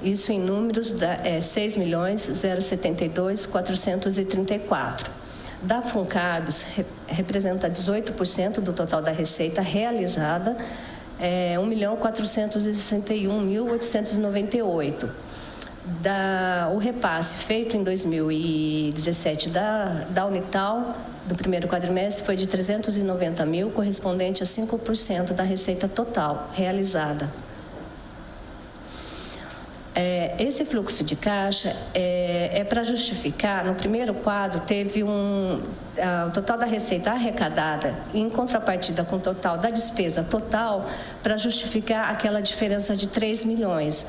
isso em números, 6.072.434. Da FUNCABS, representa 18% do total da receita realizada, 1.461.898. O repasse feito em 2017 da Unital, do primeiro quadrimestre, foi de 390.000, correspondente a 5% da receita total realizada. Esse fluxo de caixa é para justificar, no primeiro quadro, teve o total da receita arrecadada em contrapartida com o total da despesa total, para justificar aquela diferença de 3 milhões.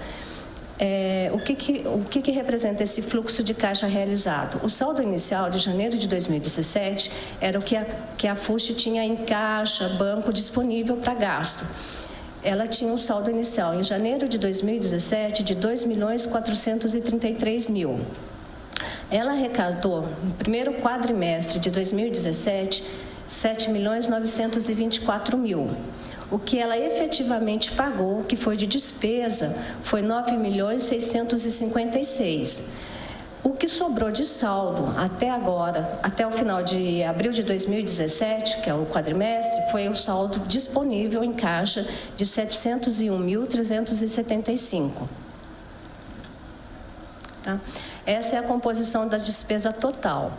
O que representa esse fluxo de caixa realizado? O saldo inicial de janeiro de 2017 era o que a FUST tinha em caixa, banco disponível para gasto. Ela tinha um saldo inicial em janeiro de 2017 de 2.433.000. Ela arrecadou, no primeiro quadrimestre de 2017, 7.924.000. O que ela efetivamente pagou, que foi de despesa, foi 9.656.000. O que sobrou de saldo até agora, até o final de abril de 2017, que é o quadrimestre, foi o saldo disponível em caixa de 701.375. Tá? Essa é a composição da despesa total.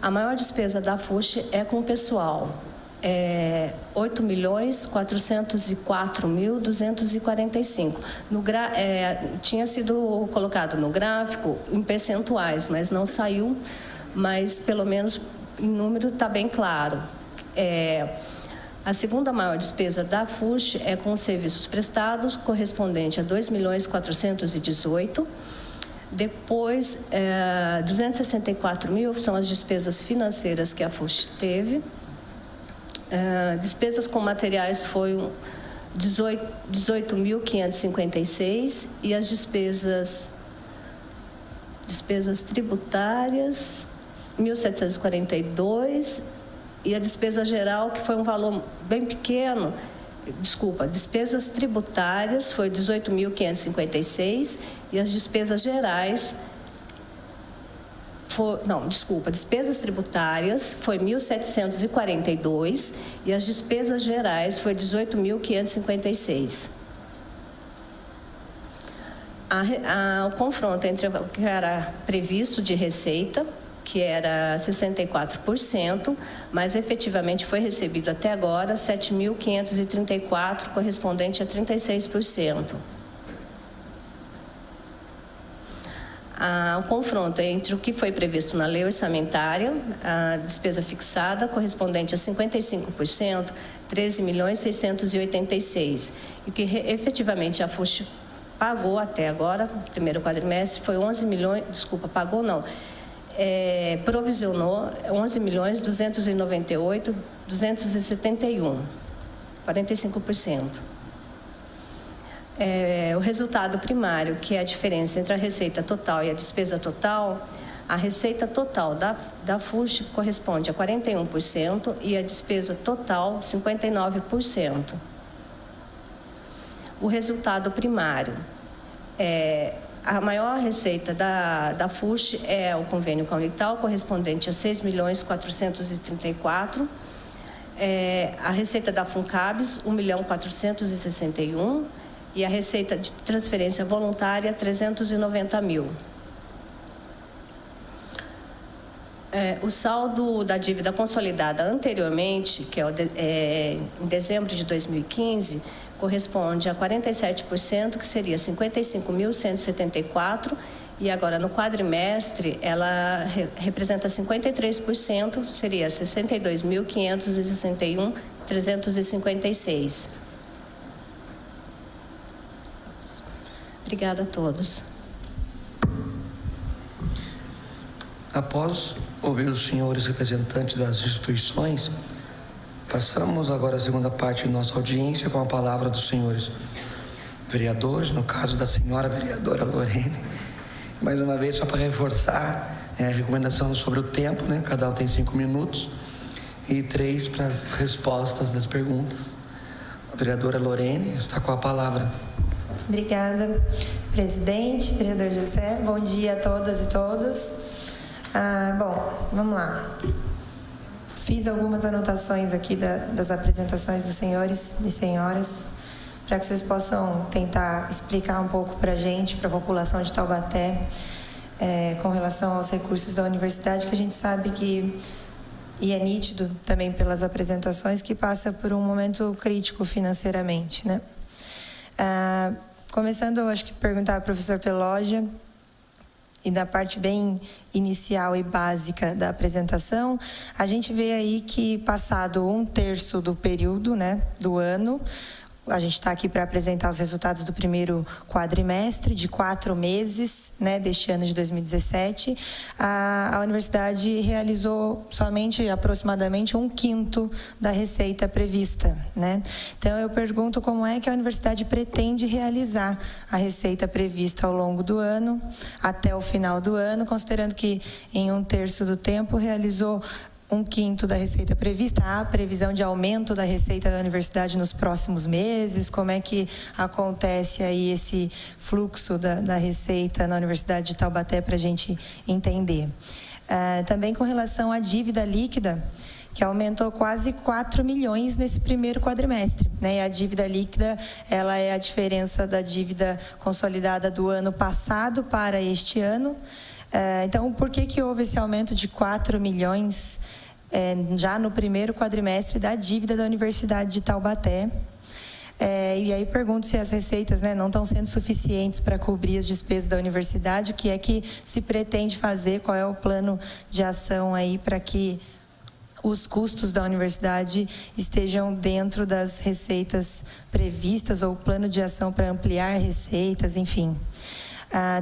A maior despesa da FUSH é com o pessoal. 8.404.245. Tinha sido colocado no gráfico em percentuais, mas não saiu, mas pelo menos em número está bem claro. A segunda maior despesa da FUSH é com os serviços prestados, correspondente a 2.418.000. Depois, 264 mil são as despesas financeiras que a FUSH teve. Despesas com materiais foi 18.556 e as despesas tributárias 1.742 e a despesa geral, que foi um valor bem pequeno, despesas tributárias foi 18.556 e as despesas gerais despesas tributárias foi 1.742 e as despesas gerais foi 18.556. O confronto entre o que era previsto de receita, que era 64%, mas efetivamente foi recebido até agora 7.534, correspondente a 36%. O confronto entre o que foi previsto na lei orçamentária, a despesa fixada, correspondente a 55%, 13.686. E o que efetivamente a FUSH pagou até agora, no primeiro quadrimestre, foi 11 milhões, provisionou 11.298.271, 45%. O resultado primário, que é a diferença entre a receita total e a despesa total, a receita total da FUSH corresponde a 41% e a despesa total 59%. O resultado primário, a maior receita da FUSH é o convênio com a Unital, correspondente a 6.434.000. A receita da FUNCABS, 1.461.000. E a receita de transferência voluntária, 390.000. O saldo da dívida consolidada anteriormente, que em dezembro de 2015, corresponde a 47%, que seria 55.174, e agora no quadrimestre ela representa 53%, seria 62.561.356. Obrigada a todos. Após ouvir os senhores representantes das instituições, passamos agora à segunda parte de nossa audiência com a palavra dos senhores vereadores, no caso da senhora vereadora Lorene. Mais uma vez, só para reforçar a recomendação sobre o tempo, né? Cada um tem 5 minutos e 3 para as respostas das perguntas. A vereadora Lorene está com a palavra. Obrigada, presidente, vereador Gessé. Bom dia a todas e todos. Bom, vamos lá. Fiz algumas anotações aqui das apresentações dos senhores e senhoras, para que vocês possam tentar explicar um pouco para a gente, para a população de Taubaté, com relação aos recursos da universidade, que a gente sabe que, e é nítido também pelas apresentações, que passa por um momento crítico financeiramente, né? Começando, eu acho que perguntar ao professor Peloggia, e da parte bem inicial e básica da apresentação, a gente vê aí que passado 1/3 do período, né, do ano, a gente está aqui para apresentar os resultados do primeiro quadrimestre de 4 meses, né, deste ano de 2017. A universidade realizou somente aproximadamente 1/5 da receita prevista, né? Então eu pergunto como é que a universidade pretende realizar a receita prevista ao longo do ano, até o final do ano, considerando que em 1/3 do tempo realizou 1/5 da receita prevista? Há previsão de aumento da receita da universidade nos próximos meses? Como é que acontece aí esse fluxo da receita na Universidade de Taubaté para a gente entender? Também com relação à dívida líquida, que aumentou quase 4 milhões nesse primeiro quadrimestre, né? E a dívida líquida, ela é a diferença da dívida consolidada do ano passado para este ano. Então, por que houve esse aumento de 4 milhões já no primeiro quadrimestre da dívida da Universidade de Taubaté? E aí pergunto se as receitas, né, não estão sendo suficientes para cobrir as despesas da universidade, o que é que se pretende fazer, qual é o plano de ação aí para que os custos da universidade estejam dentro das receitas previstas, ou plano de ação para ampliar receitas, enfim.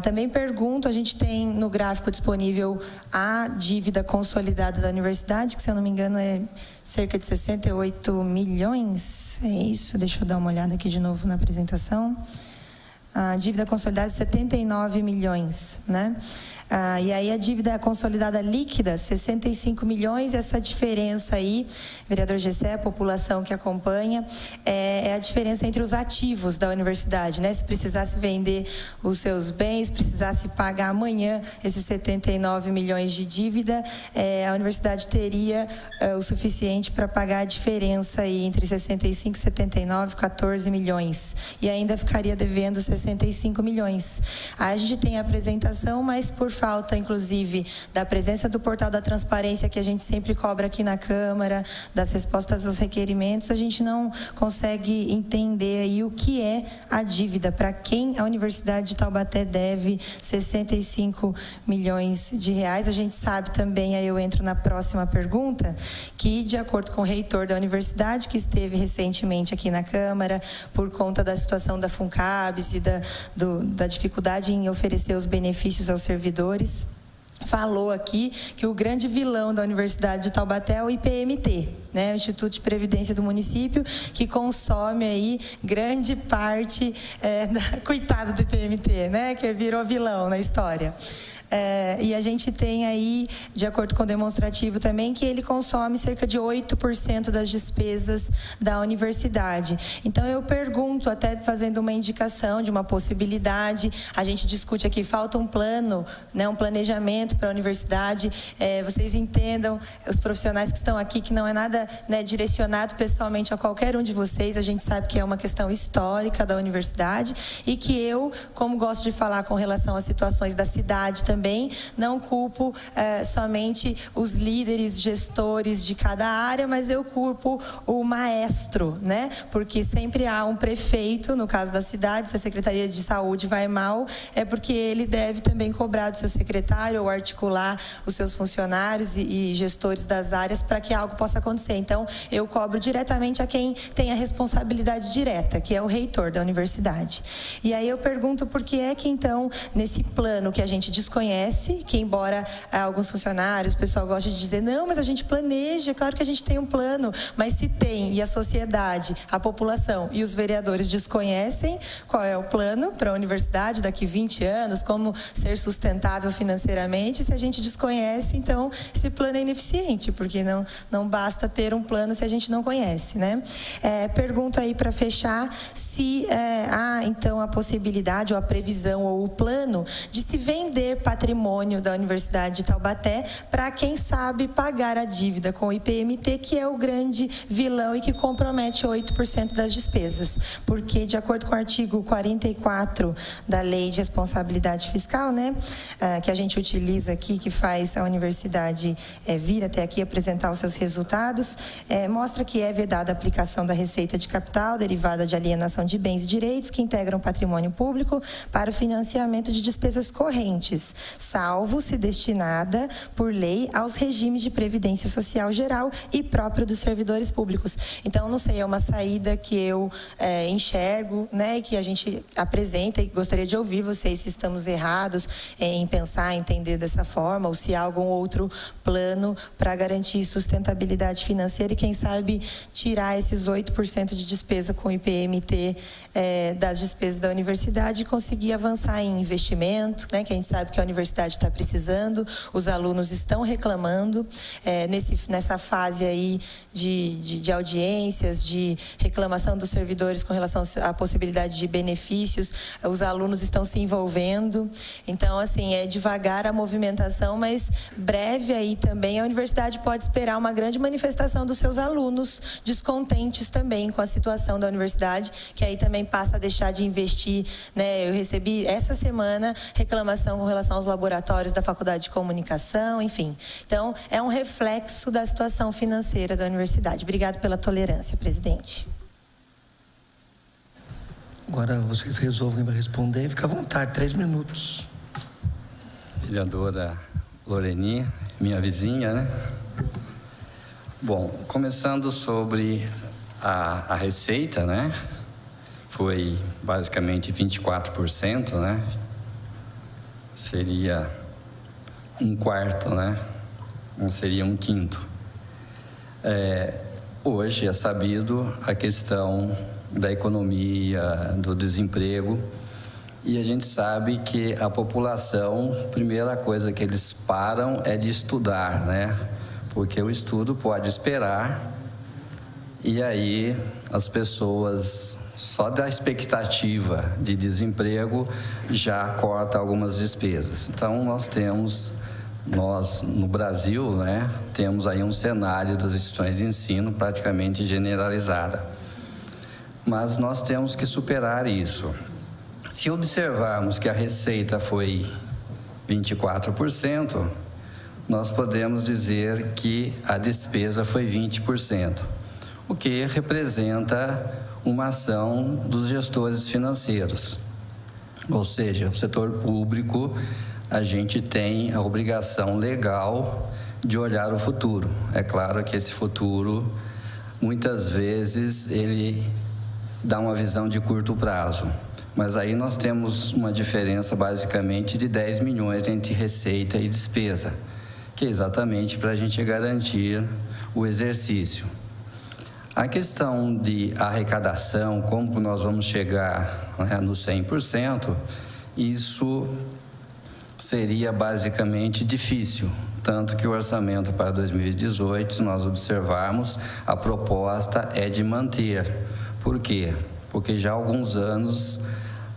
Também pergunto, a gente tem no gráfico disponível a dívida consolidada da universidade, que, se eu não me engano, é cerca de 68 milhões. É isso? Deixa eu dar uma olhada aqui de novo na apresentação. A dívida consolidada é 79 milhões, né? E aí a dívida consolidada líquida, 65 milhões, essa diferença aí, vereador Gessé, a população que acompanha, é a diferença entre os ativos da universidade, né? Se precisasse vender os seus bens, precisasse pagar amanhã esses 79 milhões de dívida, a universidade teria o suficiente para pagar a diferença aí entre 65 e 79, 14 milhões. E ainda ficaria devendo 65 milhões. Aí a gente tem a apresentação, mas por falta, inclusive, da presença do portal da transparência, que a gente sempre cobra aqui na Câmara, das respostas aos requerimentos, a gente não consegue entender aí o que é a dívida, para quem a Universidade de Taubaté deve 65 milhões de reais. A gente sabe também, aí eu entro na próxima pergunta, que, de acordo com o reitor da universidade, que esteve recentemente aqui na Câmara, por conta da situação da FUNCABS e da dificuldade em oferecer os benefícios aos servidores, falou aqui que o grande vilão da Universidade de Taubaté é o IPMT, né, o Instituto de Previdência do município, que consome aí grande parte coitado do IPMT, né, que virou vilão na história. E a gente tem aí, de acordo com o demonstrativo também, que ele consome cerca de 8% das despesas da universidade. Então, eu pergunto, até fazendo uma indicação de uma possibilidade, a gente discute aqui, falta um plano, né, um planejamento para a universidade. Vocês entendam, os profissionais que estão aqui, que não é nada, né, direcionado pessoalmente a qualquer um de vocês, a gente sabe que é uma questão histórica da universidade, e que eu, como gosto de falar com relação às situações da cidade também, não culpo somente os líderes, gestores de cada área, mas eu culpo o maestro, né? Porque sempre há um prefeito, no caso da cidade, se a Secretaria de Saúde vai mal, é porque ele deve também cobrar do seu secretário ou articular os seus funcionários e gestores das áreas para que algo possa acontecer. Então, eu cobro diretamente a quem tem a responsabilidade direta, que é o reitor da universidade. E aí eu pergunto por que é que, então, nesse plano que a gente desconhece, que embora alguns funcionários, o pessoal gosta de dizer, não, mas a gente planeja, claro que a gente tem um plano, mas se tem, e a sociedade, a população e os vereadores desconhecem qual é o plano para a universidade daqui 20 anos, como ser sustentável financeiramente, se a gente desconhece, então esse plano é ineficiente, porque não basta ter um plano se a gente não conhece, né? Pergunto aí para fechar se há então a possibilidade ou a previsão ou o plano de se vender patrimônio da Universidade de Taubaté para, quem sabe, pagar a dívida com o IPMT, que é o grande vilão e que compromete 8% das despesas. Porque, de acordo com o artigo 44 da Lei de Responsabilidade Fiscal, né, que a gente utiliza aqui, que faz a universidade vir até aqui apresentar os seus resultados, mostra que é vedada a aplicação da receita de capital derivada de alienação de bens e direitos que integram patrimônio público para o financiamento de despesas correntes, salvo se destinada por lei aos regimes de previdência social geral e próprio dos servidores públicos. Então, não sei, é uma saída que eu enxergo, né, e que a gente apresenta, e gostaria de ouvir vocês se estamos errados em pensar, entender dessa forma, ou se há algum outro plano para garantir sustentabilidade financeira e, quem sabe, tirar esses 8% de despesa com o IPMT das despesas da universidade e conseguir avançar em investimento, né, que a gente sabe que a universidade universidade está precisando, os alunos estão reclamando. Nessa fase aí de audiências, de reclamação dos servidores com relação à possibilidade de benefícios, os alunos estão se envolvendo. Então, assim, é devagar a movimentação, mas breve aí também a universidade pode esperar uma grande manifestação dos seus alunos descontentes também com a situação da universidade, que aí também passa a deixar de investir, né? Eu recebi essa semana reclamação com relação aos laboratórios da Faculdade de Comunicação, enfim. Então, é um reflexo da situação financeira da universidade. Obrigado pela tolerância, presidente. Agora vocês resolvem quem vai responder. Fica à vontade, 3 minutos. Vereadora Loreni, minha vizinha, né? Bom, começando sobre a receita, né? Foi basicamente 24%, né? Seria um quarto, né? Não seria um quinto. Hoje é sabido a questão da economia, do desemprego, e a gente sabe que a população, a primeira coisa que eles param é de estudar, né? Porque o estudo pode esperar, e aí as pessoas, só da expectativa de desemprego, já corta algumas despesas. Então, nós no Brasil, né, temos aí um cenário das instituições de ensino praticamente generalizada. Mas nós temos que superar isso. Se observarmos que a receita foi 24%, nós podemos dizer que a despesa foi 20%, o que representa uma ação dos gestores financeiros. Ou seja, o setor público, a gente tem a obrigação legal de olhar o futuro. É claro que esse futuro, muitas vezes, ele dá uma visão de curto prazo. Mas aí nós temos uma diferença basicamente de 10 milhões entre receita e despesa, que é exatamente para a gente garantir o exercício. A questão de arrecadação, como nós vamos chegar, né, no 100%, isso seria basicamente difícil, tanto que o orçamento para 2018, se nós observarmos, a proposta é de manter. Por quê? Porque já há alguns anos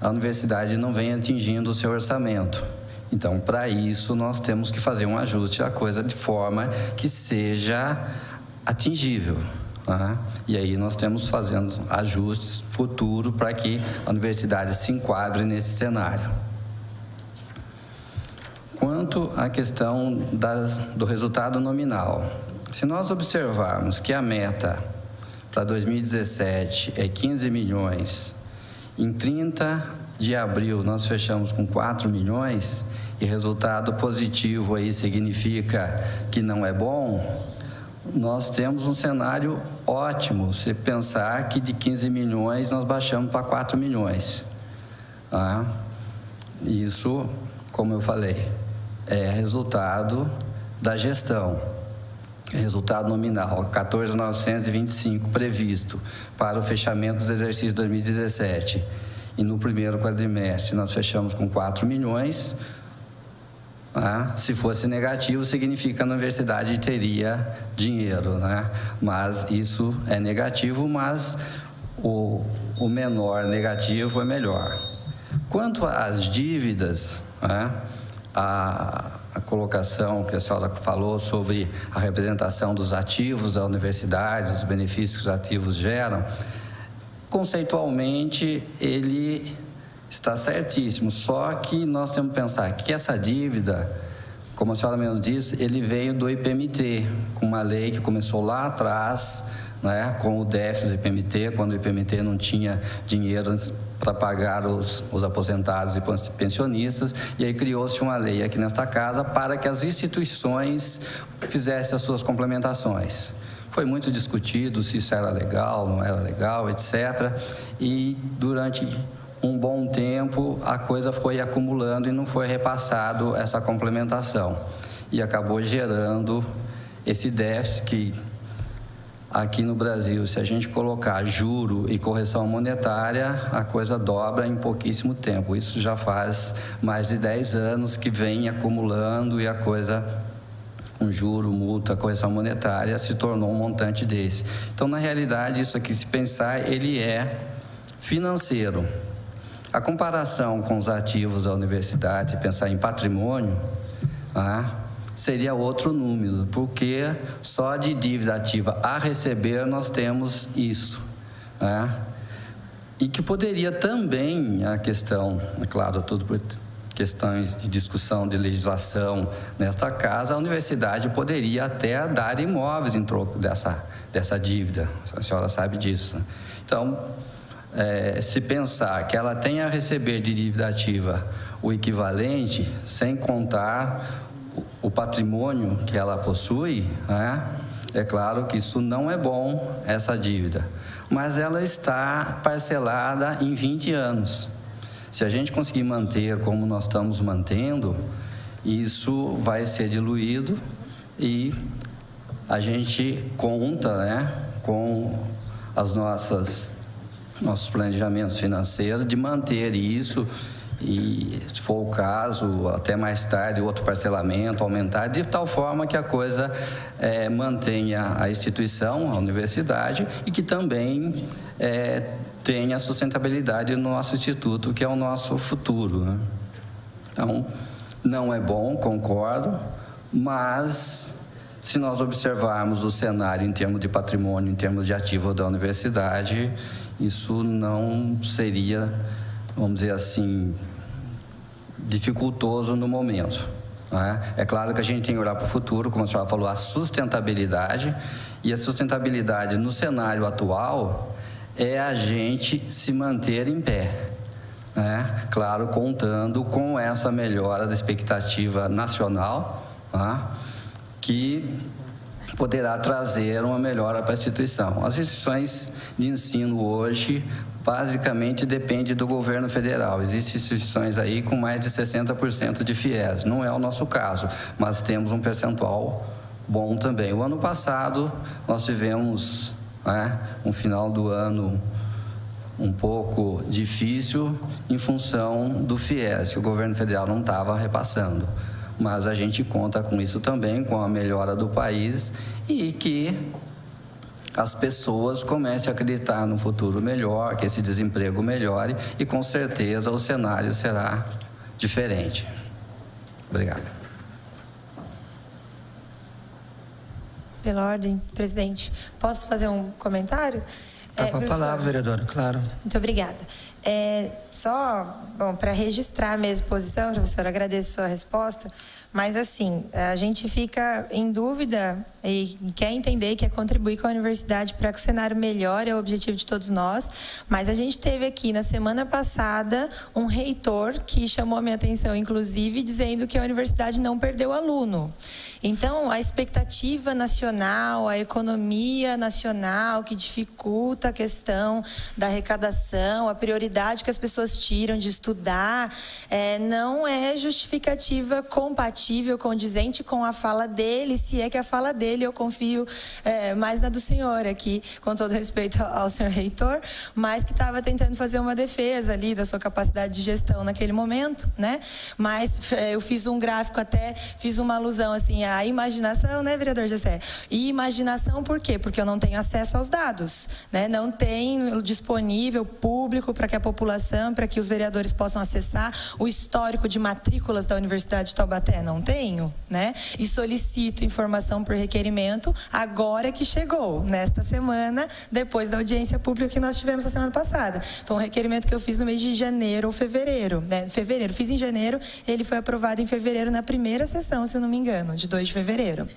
a universidade não vem atingindo o seu orçamento. Então, para isso, nós temos que fazer um ajuste à coisa de forma que seja atingível. Né? E aí nós temos fazendo ajustes futuro para que a universidade se enquadre nesse cenário. Quanto à questão do resultado nominal, se nós observarmos que a meta para 2017 é 15 milhões, em 30 de abril nós fechamos com 4 milhões, e resultado positivo aí significa que não é bom, nós temos um cenário ótimo, se pensar que de 15 milhões nós baixamos para 4 milhões. Tá? Isso, como eu falei, é resultado da gestão. Resultado nominal, 14.925 previsto para o fechamento do exercício 2017. E no primeiro quadrimestre nós fechamos com 4 milhões. Se fosse negativo, significa que a universidade teria dinheiro, né? Mas isso é negativo, mas o menor negativo é melhor. Quanto às dívidas, né? A colocação que a senhora falou sobre a representação dos ativos da universidade, os benefícios que os ativos geram, conceitualmente ele está certíssimo, só que nós temos que pensar que essa dívida, como a senhora mesmo disse, ele veio do IPMT, com uma lei que começou lá atrás, né, com o déficit do IPMT, quando o IPMT não tinha dinheiro para pagar os aposentados e pensionistas, e aí criou-se uma lei aqui nesta casa para que as instituições fizessem as suas complementações. Foi muito discutido se isso era legal, não era legal, etc. E durante um bom tempo a coisa foi acumulando e não foi repassado essa complementação. E acabou gerando esse déficit que Aqui no Brasil, se a gente colocar juro e correção monetária, a coisa dobra em pouquíssimo tempo. Isso já faz mais de 10 anos que vem acumulando e a coisa, com juro, multa, correção monetária, se tornou um montante desse. Então, na realidade, isso aqui, se pensar, ele é financeiro. A comparação com os ativos da universidade, pensar em patrimônio, seria outro número, porque só de dívida ativa a receber nós temos isso. E que poderia também, a questão, é claro, tudo por questões de discussão de legislação nesta casa, a universidade poderia até dar imóveis em troco dessa dívida, a senhora sabe disso. Então, se pensar que ela tenha a receber de dívida ativa o equivalente, sem contar o patrimônio que ela possui, é claro que isso não é bom, essa dívida. Mas ela está parcelada em 20 anos. Se a gente conseguir manter como nós estamos mantendo, isso vai ser diluído e a gente conta, com as nossos planejamentos financeiros de manter isso e, se for o caso, até mais tarde outro parcelamento, aumentar, de tal forma que a coisa mantenha a instituição, a universidade, e que também tenha sustentabilidade no nosso instituto, que é o nosso futuro. Então, não é bom, concordo, mas se nós observarmos o cenário em termos de patrimônio, em termos de ativo da universidade, isso não seria, vamos dizer assim, dificultoso no momento. É claro que a gente tem que olhar para o futuro, como a senhora falou, a sustentabilidade, e a sustentabilidade no cenário atual é a gente se manter em pé. Claro, contando com essa melhora da expectativa nacional, que poderá trazer uma melhora para a instituição. As instituições de ensino hoje, basicamente, dependem do governo federal. Existem instituições aí com mais de 60% de FIES. Não é o nosso caso, mas temos um percentual bom também. O ano passado, nós tivemos um final do ano um pouco difícil em função do FIES, que o governo federal não estava repassando. Mas a gente conta com isso também, com a melhora do país e que as pessoas comecem a acreditar no futuro melhor, que esse desemprego melhore e, com certeza, o cenário será diferente. Obrigado. Pela ordem, presidente, posso fazer um comentário? Está com a palavra, vereadora, claro. Muito obrigada. Para registrar a mesma posição, professora, agradeço a sua resposta, mas assim, a gente fica em dúvida e quer entender, quer contribuir com a universidade para que o cenário melhore, é o objetivo de todos nós, mas a gente teve aqui na semana passada um reitor que chamou a minha atenção, inclusive, dizendo que a universidade não perdeu aluno. Então, a expectativa nacional, a economia nacional que dificulta a questão da arrecadação, a prioridade que as pessoas tiram de estudar, não é justificativa compatível, condizente com a fala dele, se é que a fala dele eu confio mais na do senhor aqui, com todo respeito ao senhor reitor, mas que estava tentando fazer uma defesa ali da sua capacidade de gestão naquele momento, né? Mas eu fiz um gráfico, até fiz uma alusão assim, à imaginação, né, vereador Gessé? E imaginação por quê? Porque eu não tenho acesso aos dados, né? Não tenho disponível público para que a população, para que os vereadores possam acessar o histórico de matrículas da Universidade de Taubaté. Não tenho, né? E solicito informação por requerimento agora que chegou, nesta semana, depois da audiência pública que nós tivemos a semana passada. Foi um requerimento que eu fiz no mês de janeiro ou fevereiro, né? Fevereiro, fiz em janeiro, ele foi aprovado em fevereiro na primeira sessão, se eu não me engano, de 2 de fevereiro,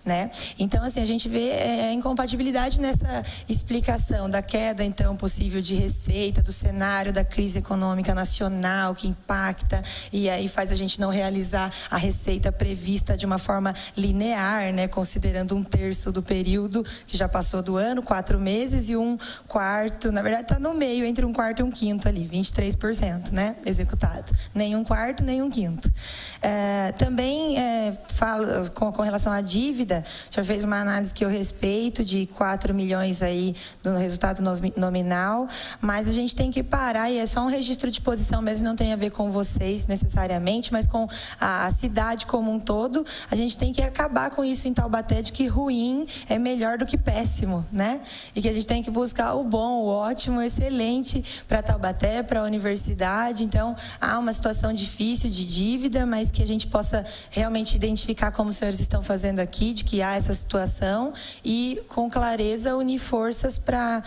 né? Então, assim, a gente vê a incompatibilidade nessa explicação da queda, então, possível de receita, do cenário da crise econômica nacional que impacta e aí faz a gente não realizar a receita prevista de uma forma linear, né? Considerando 1/3 do período que já passou do ano, 4 meses, e 1/4, na verdade está no meio, entre 1/4 e 1/5 ali, 23%, né? Executado. Nem 1/4, nem 1/5. Também com relação à dívida, o senhor fez uma análise que eu respeito de 4 milhões aí no resultado nominal, mas a gente tem que parar, e é só um registro de posição mesmo, não tem a ver com vocês necessariamente, mas com a cidade como um todo. A gente tem que acabar com isso em Taubaté, de que ruim é melhor do que péssimo, né? E que a gente tem que buscar o bom, o ótimo, o excelente para Taubaté, para a universidade. Então, há uma situação difícil de dívida, mas que a gente possa realmente identificar, como os senhores estão fazendo aqui, de que há essa situação e, com clareza, unir forças para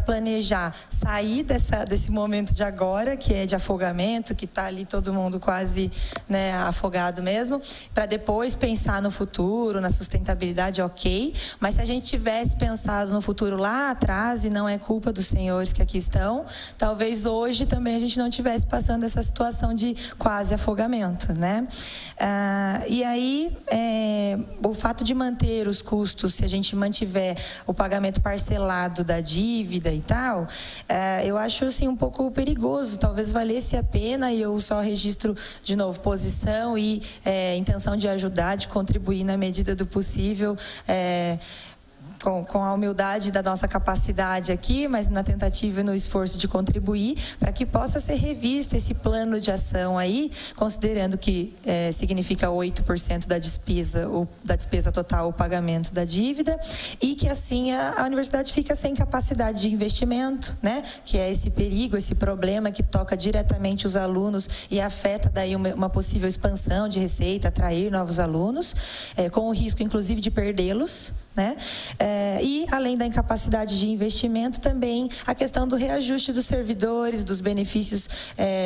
planejar, sair desse momento de agora, que é de afogamento, que está ali todo mundo quase, né, afogado mesmo, para depois pensar no futuro, na sustentabilidade, ok, mas se a gente tivesse pensado no futuro lá atrás, e não é culpa dos senhores que aqui estão, talvez hoje também a gente não estivesse passando essa situação de quase afogamento, né? E aí, o fato de manter os custos, se a gente mantiver o pagamento parcelado da dívida e tal, eu acho assim um pouco perigoso. Talvez valesse a pena, e eu só registro de novo posição e intenção de ajudar, de contribuir na medida do possível, com a humildade da nossa capacidade aqui, mas na tentativa e no esforço de contribuir para que possa ser revisto esse plano de ação aí, considerando que significa 8% da despesa total o pagamento da dívida, e que assim a universidade fica sem capacidade de investimento, né? Que é esse perigo, esse problema que toca diretamente os alunos e afeta daí uma possível expansão de receita, atrair novos alunos, com o risco inclusive de perdê-los, né? E, além da incapacidade de investimento, também a questão do reajuste dos servidores, dos benefícios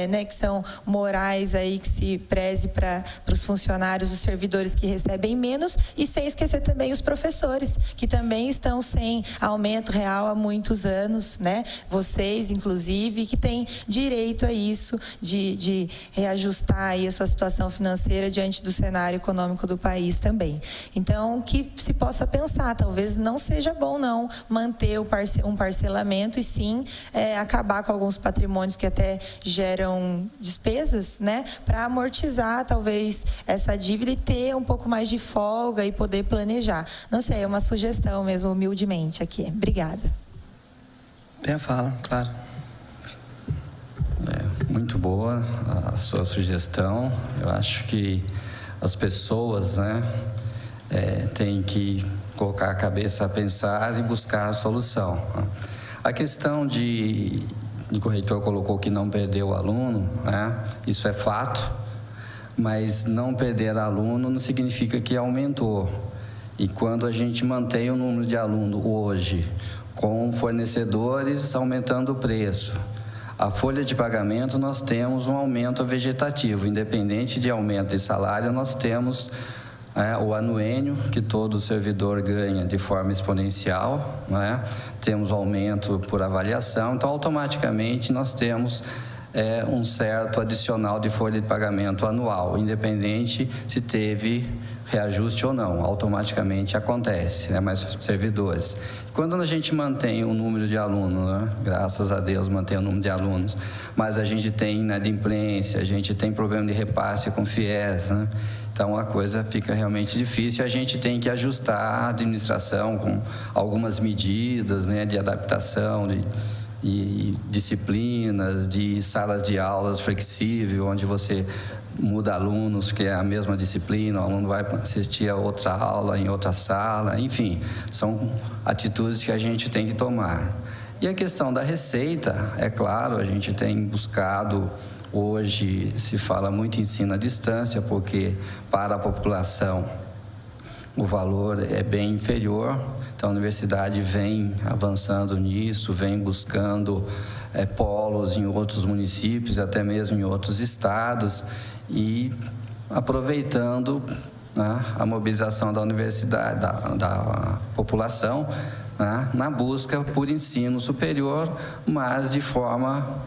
né, que são morais, aí, que se preze para os funcionários, os servidores que recebem menos, e sem esquecer também os professores, que também estão sem aumento real há muitos anos, né? Vocês, inclusive, que têm direito a isso, de reajustar aí a sua situação financeira diante do cenário econômico do país também. Então, que se possa pensar, talvez não seja bom não manter um parcelamento, e sim acabar com alguns patrimônios que até geram despesas, né, para amortizar talvez essa dívida e ter um pouco mais de folga e poder planejar. Não sei, é uma sugestão mesmo, humildemente aqui. Obrigada. Tem a fala, claro. Muito boa a sua sugestão. Eu acho que as pessoas, né, têm que colocar a cabeça a pensar e buscar a solução. A questão que o reitor colocou que não perdeu o aluno, né? Isso é fato, mas não perder aluno não significa que aumentou. E quando a gente mantém o número de alunos hoje, com fornecedores aumentando o preço, a folha de pagamento nós temos um aumento vegetativo, independente de aumento de salário, nós temos o anuênio, que todo servidor ganha de forma exponencial, né? Temos aumento por avaliação, então automaticamente nós temos um certo adicional de folha de pagamento anual, independente se teve reajuste ou não, automaticamente acontece, né? Mais servidores. Quando a gente mantém o número de alunos, né? Graças a Deus mantém o número de alunos, mas a gente tem inadimplência, a gente tem problema de repasse com FIES, né? Então a coisa fica realmente difícil, a gente tem que ajustar a administração com algumas medidas, né, de adaptação, de disciplinas, de salas de aulas flexíveis, onde você muda alunos, que é a mesma disciplina, o aluno vai assistir a outra aula em outra sala, enfim, são atitudes que a gente tem que tomar. E a questão da receita, é claro, a gente tem buscado. Hoje se fala muito em ensino à distância, porque para a população o valor é bem inferior. Então a universidade vem avançando nisso, vem buscando polos em outros municípios, até mesmo em outros estados, e aproveitando, né, a mobilização da universidade, da população, né, na busca por ensino superior, mas de forma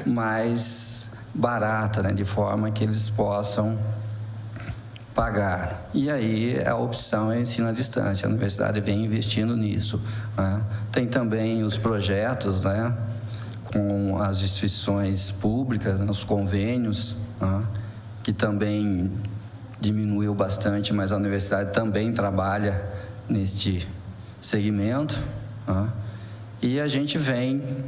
mais barata, né, de forma que eles possam pagar. E aí a opção é ensino à distância. A universidade vem investindo nisso, né? Tem também os projetos, né, com as instituições públicas, né, os convênios, né, que também diminuiu bastante, mas a universidade também trabalha neste segmento, né? E a gente vem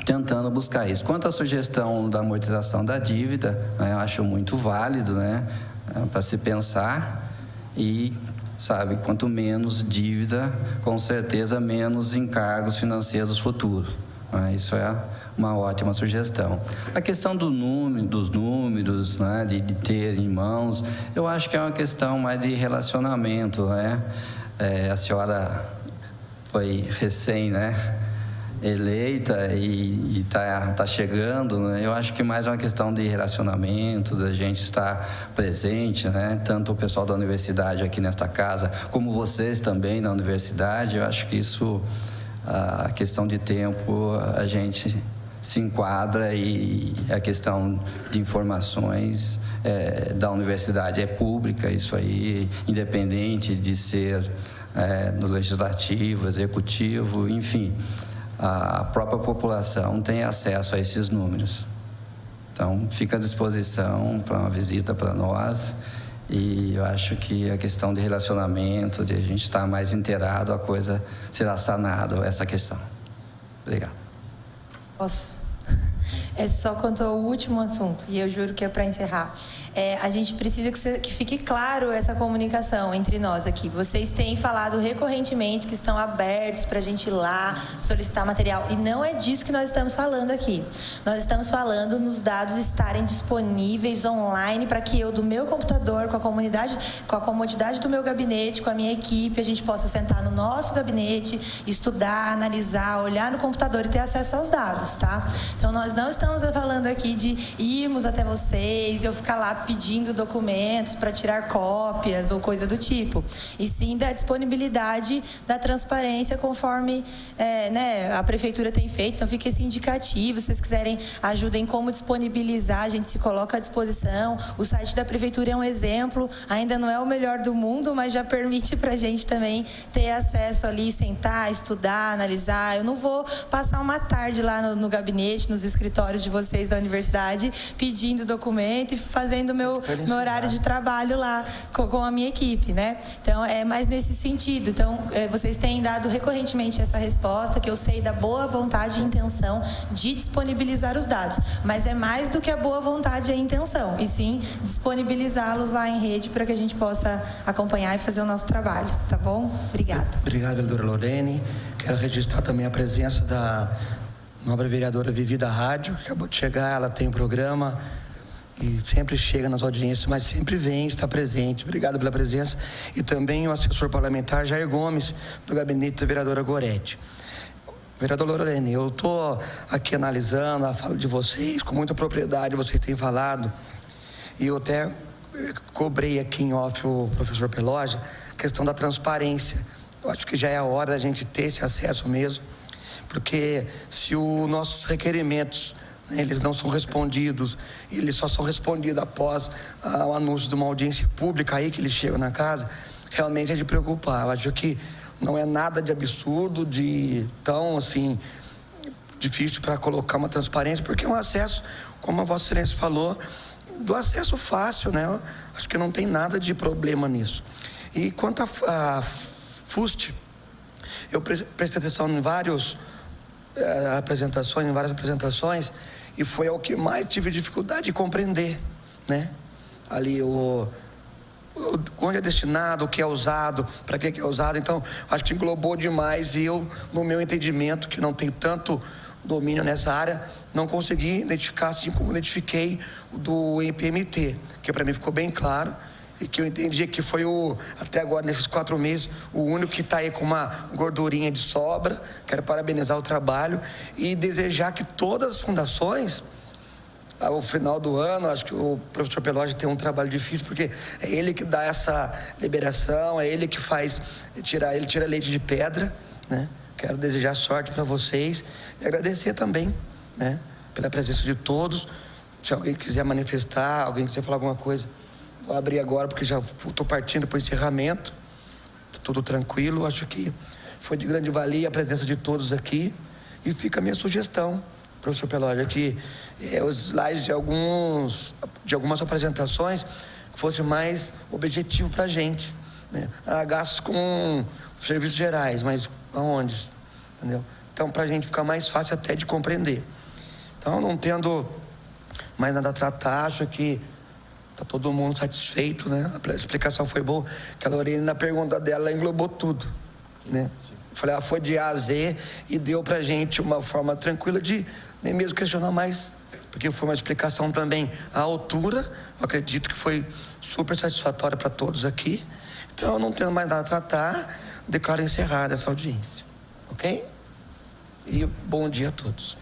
tentando buscar isso. Quanto à sugestão da amortização da dívida, né, eu acho muito válido, né, para se pensar e, sabe, quanto menos dívida, com certeza menos encargos financeiros futuros. Né, isso é uma ótima sugestão. A questão dos números, né, de ter em mãos, eu acho que é uma questão mais de relacionamento, né? A senhora foi recém, né, eleita e tá chegando, né? Eu acho que mais é uma questão de relacionamento, da gente estar presente, né? Tanto o pessoal da universidade aqui nesta casa, como vocês também na universidade. Eu acho que isso, a questão de tempo, a gente se enquadra, e a questão de informações da universidade é pública, isso aí, independente de ser no legislativo, executivo, enfim, a própria população tem acesso a esses números. Então, fica à disposição para uma visita para nós, e eu acho que a questão de relacionamento, de a gente estar mais inteirado, a coisa será sanada, essa questão. Obrigado. Posso? É só quanto ao último assunto, e eu juro que é para encerrar. A gente precisa que fique claro essa comunicação entre nós aqui. Vocês têm falado recorrentemente que estão abertos para a gente ir lá solicitar material, e não é disso que nós estamos falando aqui. Nós estamos falando nos dados estarem disponíveis online, para que eu, do meu computador, com a comodidade do meu gabinete, com a minha equipe, a gente possa sentar no nosso gabinete, estudar, analisar, olhar no computador e ter acesso aos dados, tá? Então, nós não estamos falando aqui de irmos até vocês, eu ficar lá pedindo documentos para tirar cópias ou coisa do tipo, e sim da disponibilidade da transparência, conforme a prefeitura tem feito. Então fica esse indicativo, se vocês quiserem ajuda em como disponibilizar, a gente se coloca à disposição. O site da prefeitura é um exemplo, ainda não é o melhor do mundo, mas já permite para a gente também ter acesso ali, sentar, estudar, analisar. Eu não vou passar uma tarde lá no gabinete, nos escritórios de vocês da universidade, pedindo documento e fazendo meu horário de trabalho lá com a minha equipe, né? Então, é mais nesse sentido. Então, vocês têm dado recorrentemente essa resposta, que eu sei da boa vontade e intenção de disponibilizar os dados, mas é mais do que a boa vontade e a intenção, e sim disponibilizá-los lá em rede para que a gente possa acompanhar e fazer o nosso trabalho, tá bom? Obrigada. Obrigado, vereadora Lorene. Quero registrar também a presença da nobre vereadora Vivi da Rádio, que acabou de chegar. Ela tem um programa e sempre chega nas audiências, mas sempre vem, está presente. Obrigado pela presença. E também o assessor parlamentar Jair Gomes, do gabinete da vereadora Goretti. Vereadora Lorene, eu estou aqui analisando a fala de vocês, com muita propriedade vocês têm falado, e eu até cobrei aqui em off o professor Peloja a questão da transparência. Eu acho que já é a hora da gente ter esse acesso mesmo, porque se os nossos requerimentos, eles não são respondidos, eles só são respondidos após o anúncio de uma audiência pública, aí que eles chegam na casa, realmente é de preocupar. Eu acho que não é nada de absurdo, de tão, assim, difícil para colocar uma transparência, porque é um acesso, como a Vossa Excelência falou, do acesso fácil, né? Eu acho que não tem nada de problema nisso. E quanto a FUST, eu prestei atenção em várias apresentações, e foi o que mais tive dificuldade de compreender, né? Ali onde é destinado, o que é usado, para que é usado. Então, acho que englobou demais, e eu, no meu entendimento, que não tenho tanto domínio nessa área, não consegui identificar, assim como identifiquei o do IPMT, que para mim ficou bem claro, e que eu entendi que foi até agora, nesses 4 meses, o único que está aí com uma gordurinha de sobra. Quero parabenizar o trabalho e desejar que todas as fundações, ao final do ano, acho que o professor Peloja tem um trabalho difícil, porque é ele que dá essa liberação, é ele que faz, ele tira leite de pedra, né? Quero desejar sorte para vocês e agradecer também, né, pela presença de todos. Se alguém quiser manifestar, alguém quiser falar alguma coisa, vou abrir agora, porque já estou partindo para o encerramento. Tudo tranquilo. Acho que foi de grande valia a presença de todos aqui. E fica a minha sugestão, professor Peloja, que os slides de algumas apresentações que fosse mais objetivo para a gente, né? Gastos com serviços gerais, mas aonde? Entendeu? Então, para a gente ficar mais fácil até de compreender. Então, não tendo mais nada a tratar, acho que está todo mundo satisfeito, né? A explicação foi boa, que a Lorena, na pergunta dela, ela englobou tudo, né? Eu falei, ela foi de A a Z e deu para a gente uma forma tranquila de nem mesmo questionar mais, porque foi uma explicação também à altura, eu acredito que foi super satisfatória para todos aqui. Então, não tendo mais nada a tratar, declaro encerrada essa audiência, ok? E bom dia a todos.